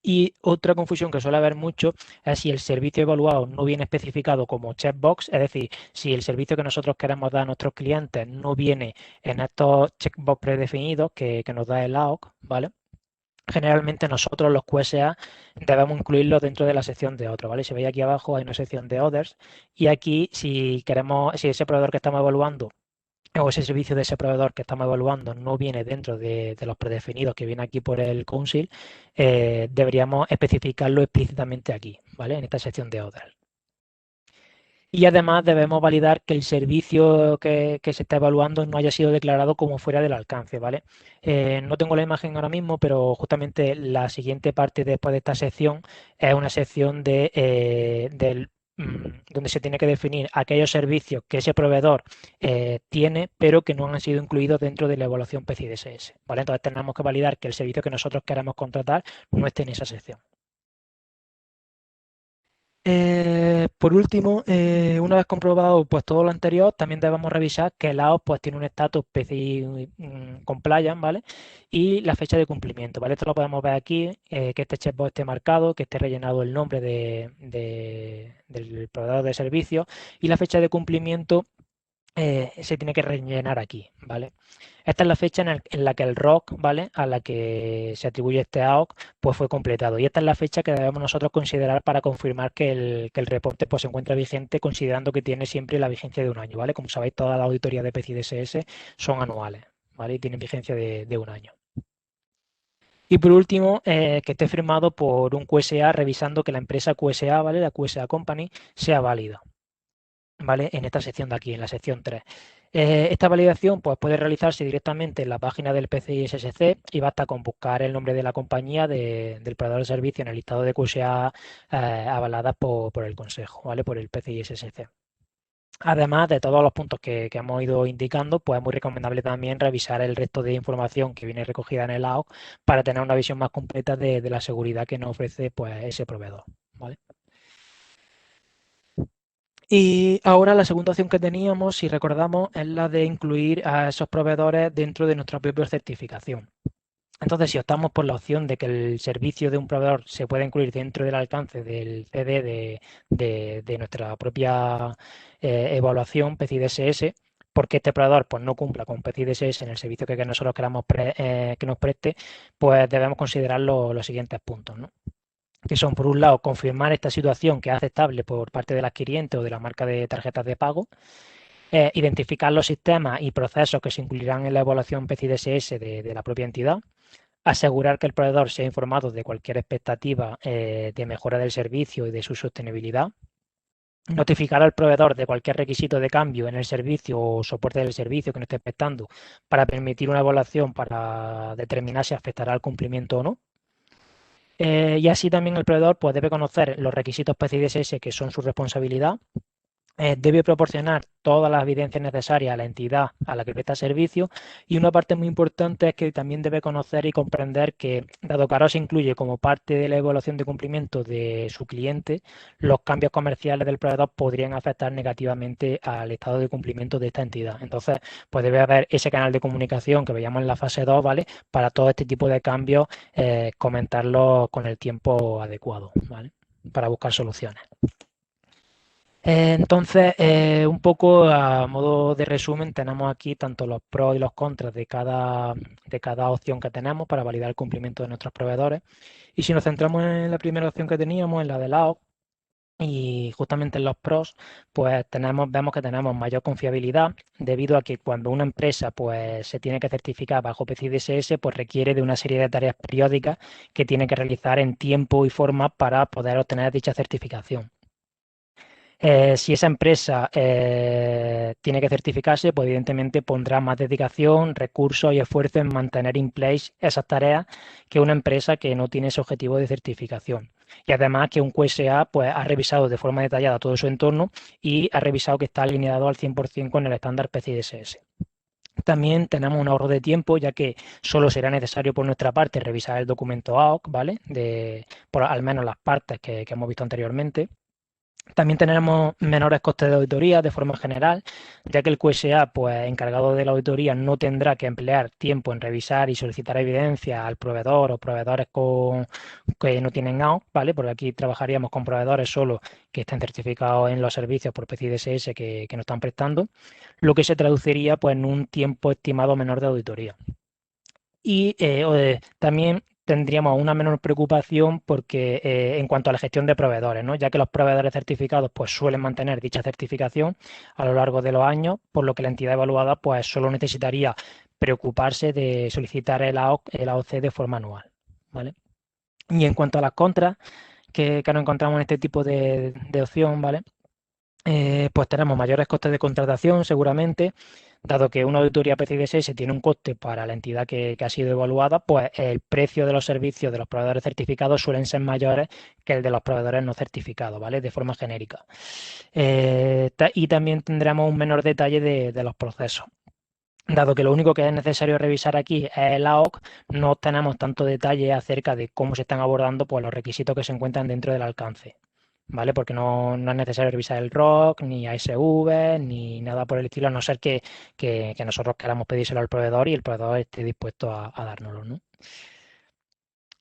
Y otra confusión que suele haber mucho es si el servicio evaluado no viene especificado como checkbox, es decir, si el servicio que nosotros queremos dar a nuestros clientes no viene en estos checkbox predefinidos que nos da el AOC, ¿vale? Generalmente nosotros los QSA debemos incluirlos dentro de la sección de otros, ¿vale? Si veis aquí abajo hay una sección de others y aquí si ese proveedor que estamos evaluando o ese servicio de ese proveedor que estamos evaluando no viene dentro de los predefinidos que viene aquí por el Council, deberíamos especificarlo explícitamente aquí, ¿vale? En esta sección de Others. Y además debemos validar que el servicio que se está evaluando no haya sido declarado como fuera del alcance, ¿vale? No tengo la imagen ahora mismo, pero justamente la siguiente parte después de esta sección es una sección donde se tiene que definir aquellos servicios que ese proveedor tiene, pero que no han sido incluidos dentro de la evaluación PCI DSS, ¿vale? Entonces tenemos que validar que el servicio que nosotros queremos contratar no esté en esa sección. Por último, una vez comprobado pues todo lo anterior, también debemos revisar que el AOS pues tiene un estatus PCI compliant, ¿vale? Y la fecha de cumplimiento, ¿vale? Esto lo podemos ver aquí, que este checkbox esté marcado, que esté rellenado el nombre del proveedor de servicio y la fecha de cumplimiento se tiene que rellenar aquí, ¿vale? Esta es la fecha en la que el ROC, ¿vale? A la que se atribuye este AOC, pues fue completado. Y esta es la fecha que debemos nosotros considerar para confirmar que el reporte pues, se encuentra vigente, considerando que tiene siempre la vigencia de un año, ¿vale? Como sabéis, todas las auditorías de PCI DSS son anuales, ¿vale? Y tienen vigencia de un año. Y por último, que esté firmado por un QSA revisando que la empresa QSA, ¿vale? La QSA Company sea válida. ¿Vale? En esta sección de aquí, en la sección 3. Esta validación pues, puede realizarse directamente en la página del PCI SSC y basta con buscar el nombre de la compañía del proveedor de servicio en el listado de QSA avaladas por el Consejo, ¿vale? Por el PCI SSC. Además de todos los puntos que hemos ido indicando, pues es muy recomendable también revisar el resto de información que viene recogida en el AOC para tener una visión más completa de la seguridad que nos ofrece pues, ese proveedor, ¿vale? Y ahora la segunda opción que teníamos, si recordamos, es la de incluir a esos proveedores dentro de nuestra propia certificación. Entonces, si optamos por la opción de que el servicio de un proveedor se pueda incluir dentro del alcance del CD de nuestra propia evaluación PCI DSS, porque este proveedor pues, no cumpla con PCI DSS en el servicio que nosotros queramos que nos preste, pues debemos considerar los siguientes puntos, ¿no? Que son, por un lado, confirmar esta situación que es aceptable por parte del adquiriente o de la marca de tarjetas de pago, identificar los sistemas y procesos que se incluirán en la evaluación PCI DSS de la propia entidad, asegurar que el proveedor sea informado de cualquier expectativa de mejora del servicio y de su sostenibilidad, notificar al proveedor de cualquier requisito de cambio en el servicio o soporte del servicio que no esté expectando para permitir una evaluación para determinar si afectará al cumplimiento o no. Y así también el proveedor pues, debe conocer los requisitos PCI DSS que son su responsabilidad, debe proporcionar todas las evidencias necesarias a la entidad a la que presta servicio y una parte muy importante es que también debe conocer y comprender que, dado que ahora se incluye como parte de la evaluación de cumplimiento de su cliente, los cambios comerciales del proveedor podrían afectar negativamente al estado de cumplimiento de esta entidad. Entonces, pues debe haber ese canal de comunicación que veíamos en la fase 2, ¿vale? Para todo este tipo de cambios, comentarlos con el tiempo adecuado, ¿vale? Para buscar soluciones. Entonces, un poco a modo de resumen, tenemos aquí tanto los pros y los contras de cada opción que tenemos para validar el cumplimiento de nuestros proveedores. Y si nos centramos en la primera opción que teníamos, en la de LAO, y justamente en los pros, pues vemos que tenemos mayor confiabilidad debido a que cuando una empresa pues se tiene que certificar bajo PCI DSS, pues requiere de una serie de tareas periódicas que tiene que realizar en tiempo y forma para poder obtener dicha certificación. Si esa empresa tiene que certificarse, pues evidentemente pondrá más dedicación, recursos y esfuerzo en mantener in place esas tareas que una empresa que no tiene ese objetivo de certificación. Y además que un QSA pues, ha revisado de forma detallada todo su entorno y ha revisado que está alineado al 100% con el estándar PCI DSS. También tenemos un ahorro de tiempo, ya que solo será necesario por nuestra parte revisar el documento AOC, ¿vale? Por al menos las partes que hemos visto anteriormente. También tenemos menores costes de auditoría de forma general, ya que el QSA, pues, encargado de la auditoría, no tendrá que emplear tiempo en revisar y solicitar evidencia al proveedor o proveedores que no tienen AOC, ¿vale? Porque aquí trabajaríamos con proveedores solo que estén certificados en los servicios por PCI DSS que nos están prestando, lo que se traduciría pues, en un tiempo estimado menor de auditoría. Y también tendríamos una menor preocupación porque en cuanto a la gestión de proveedores, ¿no? Ya que los proveedores certificados pues suelen mantener dicha certificación a lo largo de los años, por lo que la entidad evaluada pues solo necesitaría preocuparse de solicitar el AOC de forma anual, ¿vale? Y en cuanto a las contras que nos encontramos en este tipo de opción, ¿vale? Pues tenemos mayores costes de contratación seguramente, dado que una auditoría PCI-DSS tiene un coste para la entidad que ha sido evaluada, pues el precio de los servicios de los proveedores certificados suelen ser mayores que el de los proveedores no certificados, ¿vale? De forma genérica. Y también tendremos un menor detalle de los procesos. Dado que lo único que es necesario revisar aquí es el AOC, no tenemos tanto detalle acerca de cómo se están abordando pues, los requisitos que se encuentran dentro del alcance. ¿Vale? Porque no es necesario revisar el ROC, ni ASV, ni nada por el estilo, a no ser que nosotros queramos pedírselo al proveedor y el proveedor esté dispuesto a dárnoslo, ¿no?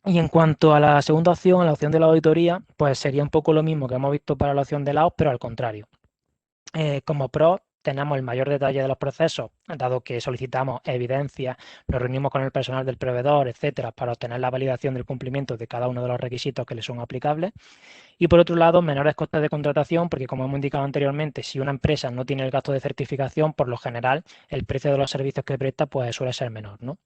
Y en cuanto a la segunda opción, a la opción de la auditoría, pues sería un poco lo mismo que hemos visto para la opción de LAOS, pero al contrario. Como pro tenemos el mayor detalle de los procesos, dado que solicitamos evidencia, nos reunimos con el personal del proveedor, etcétera, para obtener la validación del cumplimiento de cada uno de los requisitos que le son aplicables. Y por otro lado, menores costes de contratación, porque como hemos indicado anteriormente, si una empresa no tiene el gasto de certificación, por lo general el precio de los servicios que presta pues suele ser menor, ¿no?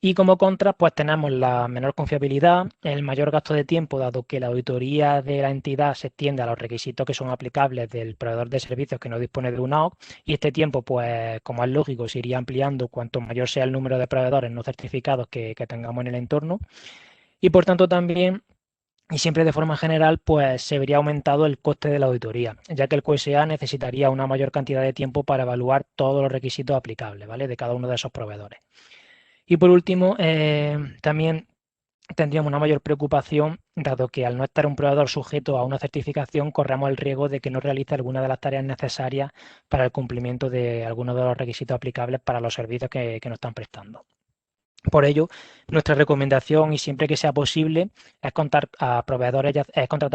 Y como contra, pues tenemos la menor confiabilidad, el mayor gasto de tiempo, dado que la auditoría de la entidad se extiende a los requisitos que son aplicables del proveedor de servicios que no dispone de una OC, y este tiempo, pues como es lógico, se iría ampliando cuanto mayor sea el número de proveedores no certificados que tengamos en el entorno. Y por tanto también, y siempre de forma general, pues se vería aumentado el coste de la auditoría, ya que el QSA necesitaría una mayor cantidad de tiempo para evaluar todos los requisitos aplicables, ¿vale? De cada uno de esos proveedores. Y por último, también tendríamos una mayor preocupación, dado que al no estar un proveedor sujeto a una certificación, corremos el riesgo de que no realice alguna de las tareas necesarias para el cumplimiento de algunos de los requisitos aplicables para los servicios que nos están prestando. Por ello, nuestra recomendación, y siempre que sea posible, es contratar,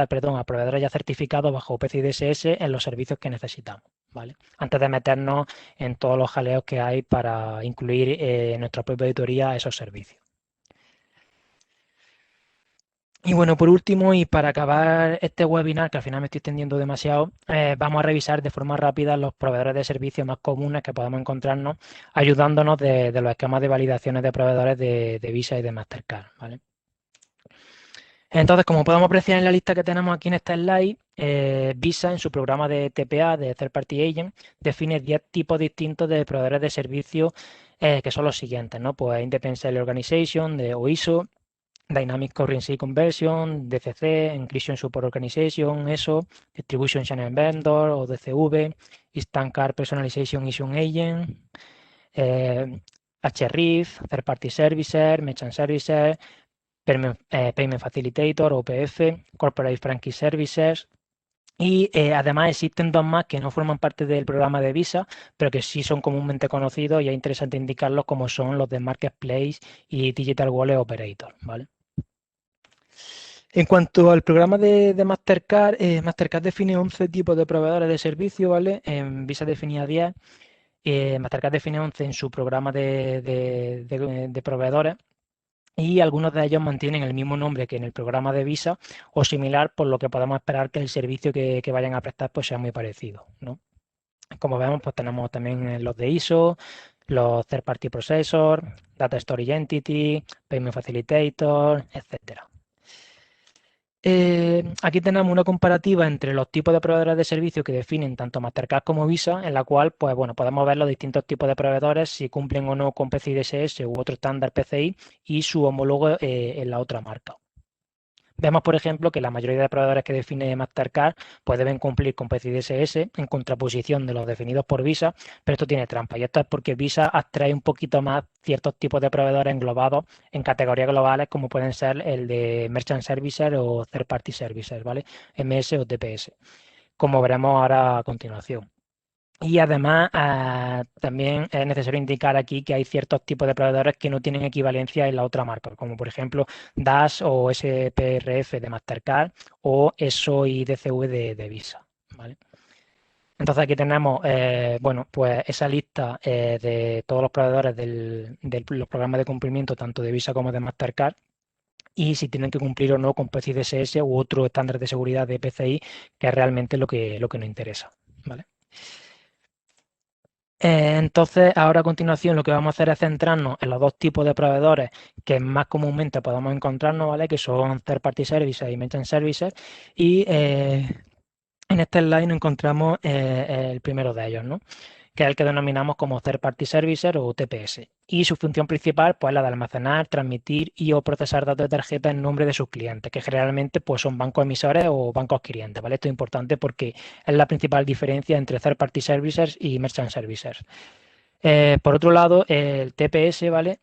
perdón, a proveedores ya certificados bajo PCI DSS en los servicios que necesitamos, ¿vale? Antes de meternos en todos los jaleos que hay para incluir en nuestra propia auditoría esos servicios. Y bueno, por último, y para acabar este webinar, que al final me estoy extendiendo demasiado, vamos a revisar de forma rápida los proveedores de servicios más comunes que podemos encontrarnos, ayudándonos de los esquemas de validaciones de proveedores de Visa y de Mastercard, ¿vale? Entonces, como podemos apreciar en la lista que tenemos aquí en esta slide, Visa en su programa de TPA, de Third Party Agent, define 10 tipos distintos de proveedores de servicios que son los siguientes, ¿no? Pues Independent Seller Organization o ISO, Dynamic Currency Conversion, DCC, Encryption Support Organization, ESO, Distribution Channel Vendor o DCV, Instant Card Personalization Issuing Agent, HRIF, Third Party Servicer, Merchant Services, Payment Facilitator o PF, Corporate Franchise Services. Y además existen dos más que no forman parte del programa de Visa, pero que sí son comúnmente conocidos y es interesante indicarlos como son los de Marketplace y Digital Wallet Operator, ¿vale? En cuanto al programa de Mastercard, Mastercard define 11 tipos de proveedores de servicio, ¿vale? En Visa definía 10. Mastercard define 11 en su programa de proveedores y algunos de ellos mantienen el mismo nombre que en el programa de Visa o similar, por lo que podemos esperar que el servicio que vayan a prestar pues sea muy parecido, ¿no? Como vemos, pues tenemos también los de ISO, los Third Party Processor, Data Storage Entity, Payment Facilitator, etcétera. Aquí tenemos una comparativa entre los tipos de proveedores de servicio que definen tanto Mastercard como Visa, en la cual pues, bueno, podemos ver los distintos tipos de proveedores, si cumplen o no con PCI DSS u otro estándar PCI y su homólogo en la otra marca. Vemos, por ejemplo, que la mayoría de proveedores que define Mastercard pues deben cumplir con PCI DSS en contraposición de los definidos por Visa, pero esto tiene trampa y esto es porque Visa abstrae un poquito más ciertos tipos de proveedores englobados en categorías globales como pueden ser el de Merchant Services o Third Party Services, ¿vale? MS o TPS, como veremos ahora a continuación. Y además, también es necesario indicar aquí que hay ciertos tipos de proveedores que no tienen equivalencia en la otra marca, como por ejemplo DAS o SPRF de Mastercard o ESO y DCV de Visa, ¿vale? Entonces aquí tenemos, bueno, pues esa lista de todos los proveedores de los programas de cumplimiento tanto de Visa como de Mastercard y si tienen que cumplir o no con PCI DSS u otro estándar de seguridad de PCI, que es realmente lo que nos interesa, ¿vale? Entonces, ahora a continuación lo que vamos a hacer es centrarnos en los dos tipos de proveedores que más comúnmente podemos encontrarnos, ¿vale? Que son Third Party Services y Merchant Services. Y en este slide nos encontramos el primero de ellos, ¿no? Que es el que denominamos como Third Party Services o TPS. Y su función principal, pues, es la de almacenar, transmitir y o procesar datos de tarjeta en nombre de sus clientes, que generalmente pues, son bancos emisores o bancos clientes, ¿vale? Esto es importante porque es la principal diferencia entre Third Party Services y Merchant Services. Por otro lado, el TPS, ¿vale?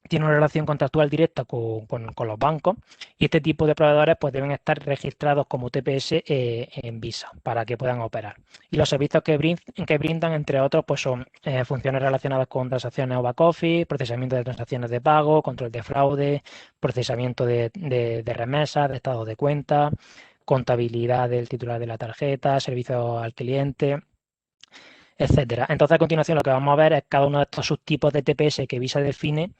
Tiene una relación contractual directa con los bancos y este tipo de proveedores pues, deben estar registrados como TPS en Visa para que puedan operar. Y los servicios que brindan, entre otros, pues son funciones relacionadas con transacciones o back office, procesamiento de transacciones de pago, control de fraude, procesamiento de remesas, de estados de cuenta, contabilidad del titular de la tarjeta, servicios al cliente, etcétera. Entonces, a continuación, lo que vamos a ver es cada uno de estos subtipos de TPS que Visa define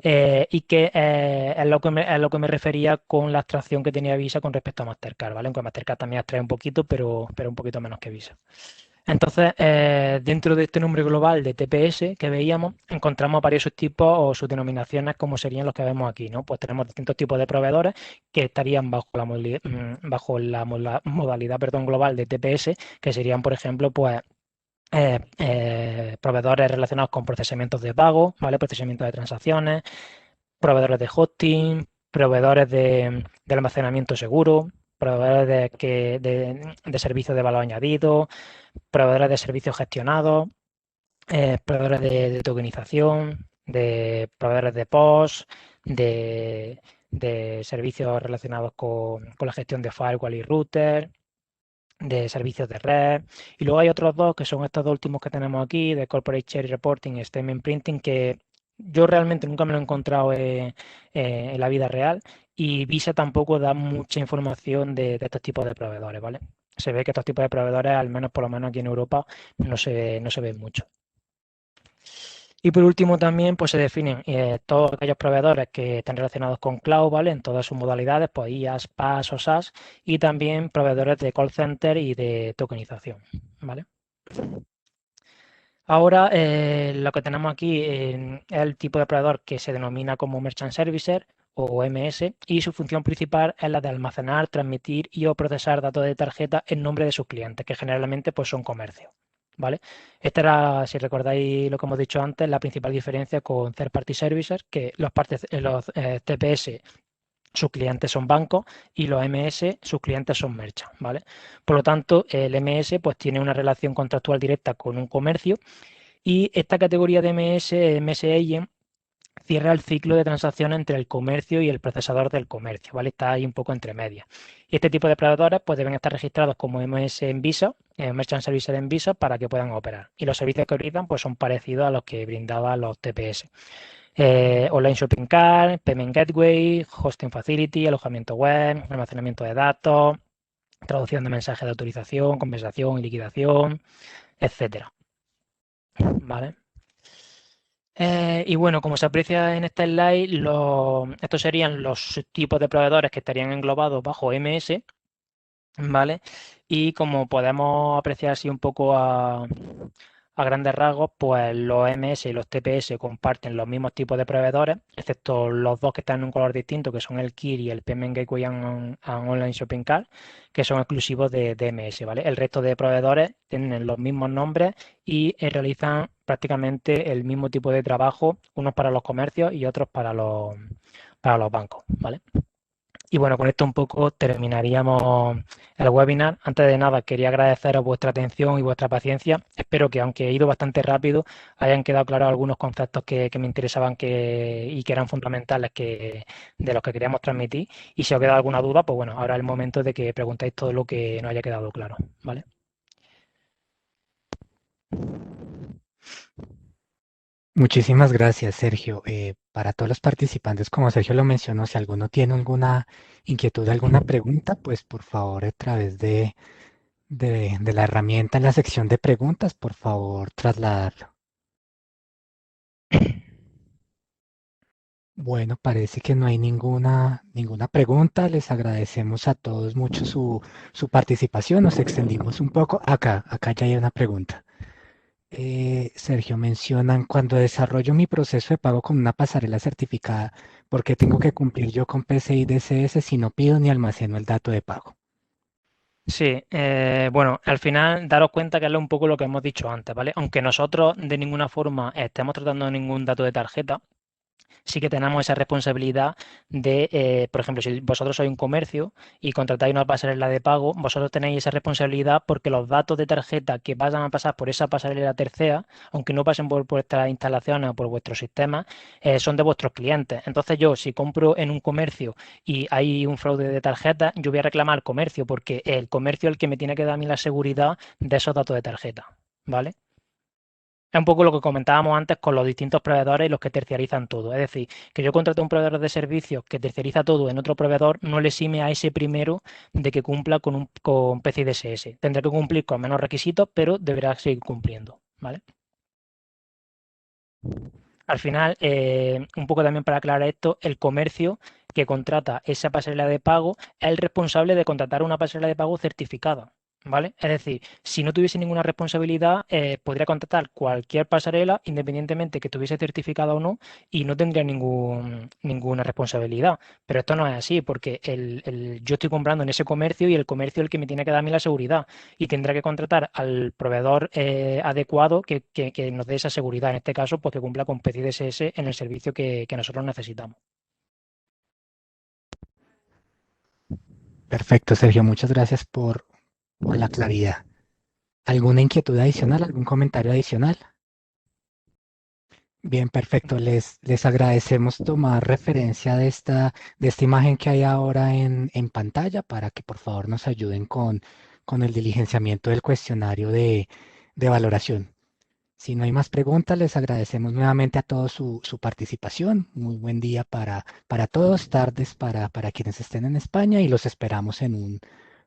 y que es lo que me refería con la abstracción que tenía Visa con respecto a Mastercard, ¿vale? Aunque Mastercard también abstrae un poquito, pero un poquito menos que Visa. Entonces, dentro de este nombre global de TPS que veíamos, encontramos varios subtipos o sus denominaciones como serían los que vemos aquí, ¿no? Pues tenemos distintos tipos de proveedores que estarían bajo la modalidad, perdón, global de TPS, que serían, por ejemplo, pues proveedores relacionados con procesamientos de pago, ¿vale? Procesamiento de transacciones, proveedores de hosting, proveedores de almacenamiento seguro, proveedores de servicios de valor añadido, proveedores de servicios gestionados, proveedores de tokenización, de proveedores de POS, de servicios relacionados con la gestión de firewall y router, de servicios de red. Y luego hay otros dos, que son estos dos últimos que tenemos aquí, de Corporate Share Reporting y Statement Printing, que yo realmente nunca me lo he encontrado en la vida real y Visa tampoco da mucha información de estos tipos de proveedores, ¿vale? Se ve que estos tipos de proveedores, al menos por lo menos aquí en Europa, no se ven mucho. Y por último también pues se definen todos aquellos proveedores que están relacionados con cloud, ¿vale? En todas sus modalidades, pues IaaS, PaaS o SaaS, y también proveedores de call center y de tokenización, ¿vale? Ahora lo que tenemos aquí es el tipo de proveedor que se denomina como Merchant Services o MS y su función principal es la de almacenar, transmitir y o procesar datos de tarjeta en nombre de sus clientes, que generalmente pues, son comercios. ¿Vale? Esta era, si recordáis lo que hemos dicho antes, la principal diferencia con Third Party Services, que los TPS sus clientes son bancos y los MS sus clientes son merchants, ¿vale? Por lo tanto, el MS pues tiene una relación contractual directa con un comercio y esta categoría de MS Agent cierra el ciclo de transacción entre el comercio y el procesador del comercio, ¿vale? Está ahí un poco entre medias. Y este tipo de proveedores pues deben estar registrados como MS en Visa, Merchant Services en Visa, para que puedan operar. Y los servicios que brindan pues son parecidos a los que brindaban los TPS. Online Shopping Cart, Payment Gateway, Hosting Facility, alojamiento web, almacenamiento de datos, traducción de mensajes de autorización, compensación y liquidación, etcétera. ¿Vale? Y bueno, como se aprecia en este slide, estos serían los tipos de proveedores que estarían englobados bajo MS, ¿vale? Y como podemos apreciar así un poco a grandes rasgos, pues los MS y los TPS comparten los mismos tipos de proveedores, excepto los dos que están en un color distinto, que son el KIR y el Payment Gateway and Online Shopping Cart, que son exclusivos de MS, ¿vale? El resto de proveedores tienen los mismos nombres y realizan prácticamente el mismo tipo de trabajo, unos para los comercios y otros para los bancos, ¿vale? Y bueno, con esto un poco terminaríamos el webinar. Antes de nada, quería agradeceros vuestra atención y vuestra paciencia. Espero que, aunque he ido bastante rápido, hayan quedado claros algunos conceptos que me interesaban y que eran fundamentales de los que queríamos transmitir. Y si os queda alguna duda, pues bueno, ahora es el momento de que preguntéis todo lo que no haya quedado claro, ¿vale? Muchísimas gracias, Sergio. Para todos los participantes, como Sergio lo mencionó, si alguno tiene alguna inquietud, alguna pregunta, pues por favor, a través de la herramienta en la sección de preguntas, por favor, trasladarlo. Bueno, parece que no hay ninguna pregunta. Les agradecemos a todos mucho su participación. Nos extendimos un poco. Acá ya hay una pregunta. Sergio, mencionan, cuando desarrollo mi proceso de pago con una pasarela certificada, ¿por qué tengo que cumplir yo con PCI DSS si no pido ni almaceno el dato de pago? Sí, bueno, al final daros cuenta que es un poco lo que hemos dicho antes, ¿vale? Aunque nosotros de ninguna forma estemos tratando ningún dato de tarjeta, sí que tenemos esa responsabilidad de, por ejemplo, si vosotros sois un comercio y contratáis una pasarela de pago, vosotros tenéis esa responsabilidad porque los datos de tarjeta que vayan a pasar por esa pasarela tercera, aunque no pasen por vuestras instalaciones o por vuestros sistemas, son de vuestros clientes. Entonces yo, si compro en un comercio y hay un fraude de tarjeta, yo voy a reclamar al comercio porque el comercio es el que me tiene que dar a mí la seguridad de esos datos de tarjeta, ¿vale? Es un poco lo que comentábamos antes con los distintos proveedores y los que terciarizan todo. Es decir, que yo contrate un proveedor de servicios que terciariza todo en otro proveedor no le exime a ese primero de que cumpla con PCI DSS. Tendrá que cumplir con menos requisitos, pero deberá seguir cumpliendo, ¿vale? Al final, un poco también para aclarar esto, el comercio que contrata esa pasarela de pago es el responsable de contratar una pasarela de pago certificada, ¿vale? Es decir, si no tuviese ninguna responsabilidad, podría contratar cualquier pasarela, independientemente que tuviese certificada o no, y no tendría ninguna responsabilidad. Pero esto no es así, porque yo estoy comprando en ese comercio y el comercio es el que me tiene que dar a mí la seguridad y tendrá que contratar al proveedor adecuado que nos dé esa seguridad, en este caso, pues que cumpla con PCI-DSS en el servicio que nosotros necesitamos. Perfecto, Sergio, muchas gracias por la claridad. ¿Alguna inquietud adicional, algún comentario adicional? Bien, perfecto. Les agradecemos tomar referencia de esta imagen que hay ahora en pantalla para que por favor nos ayuden con el diligenciamiento del cuestionario de valoración. Si no hay más preguntas, les agradecemos nuevamente a todos su participación. Muy buen día para todos, tardes para quienes estén en España y los esperamos en un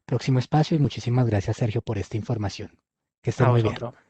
próximo espacio y muchísimas gracias, Sergio, por esta información. Que estén A muy bien. vosotros.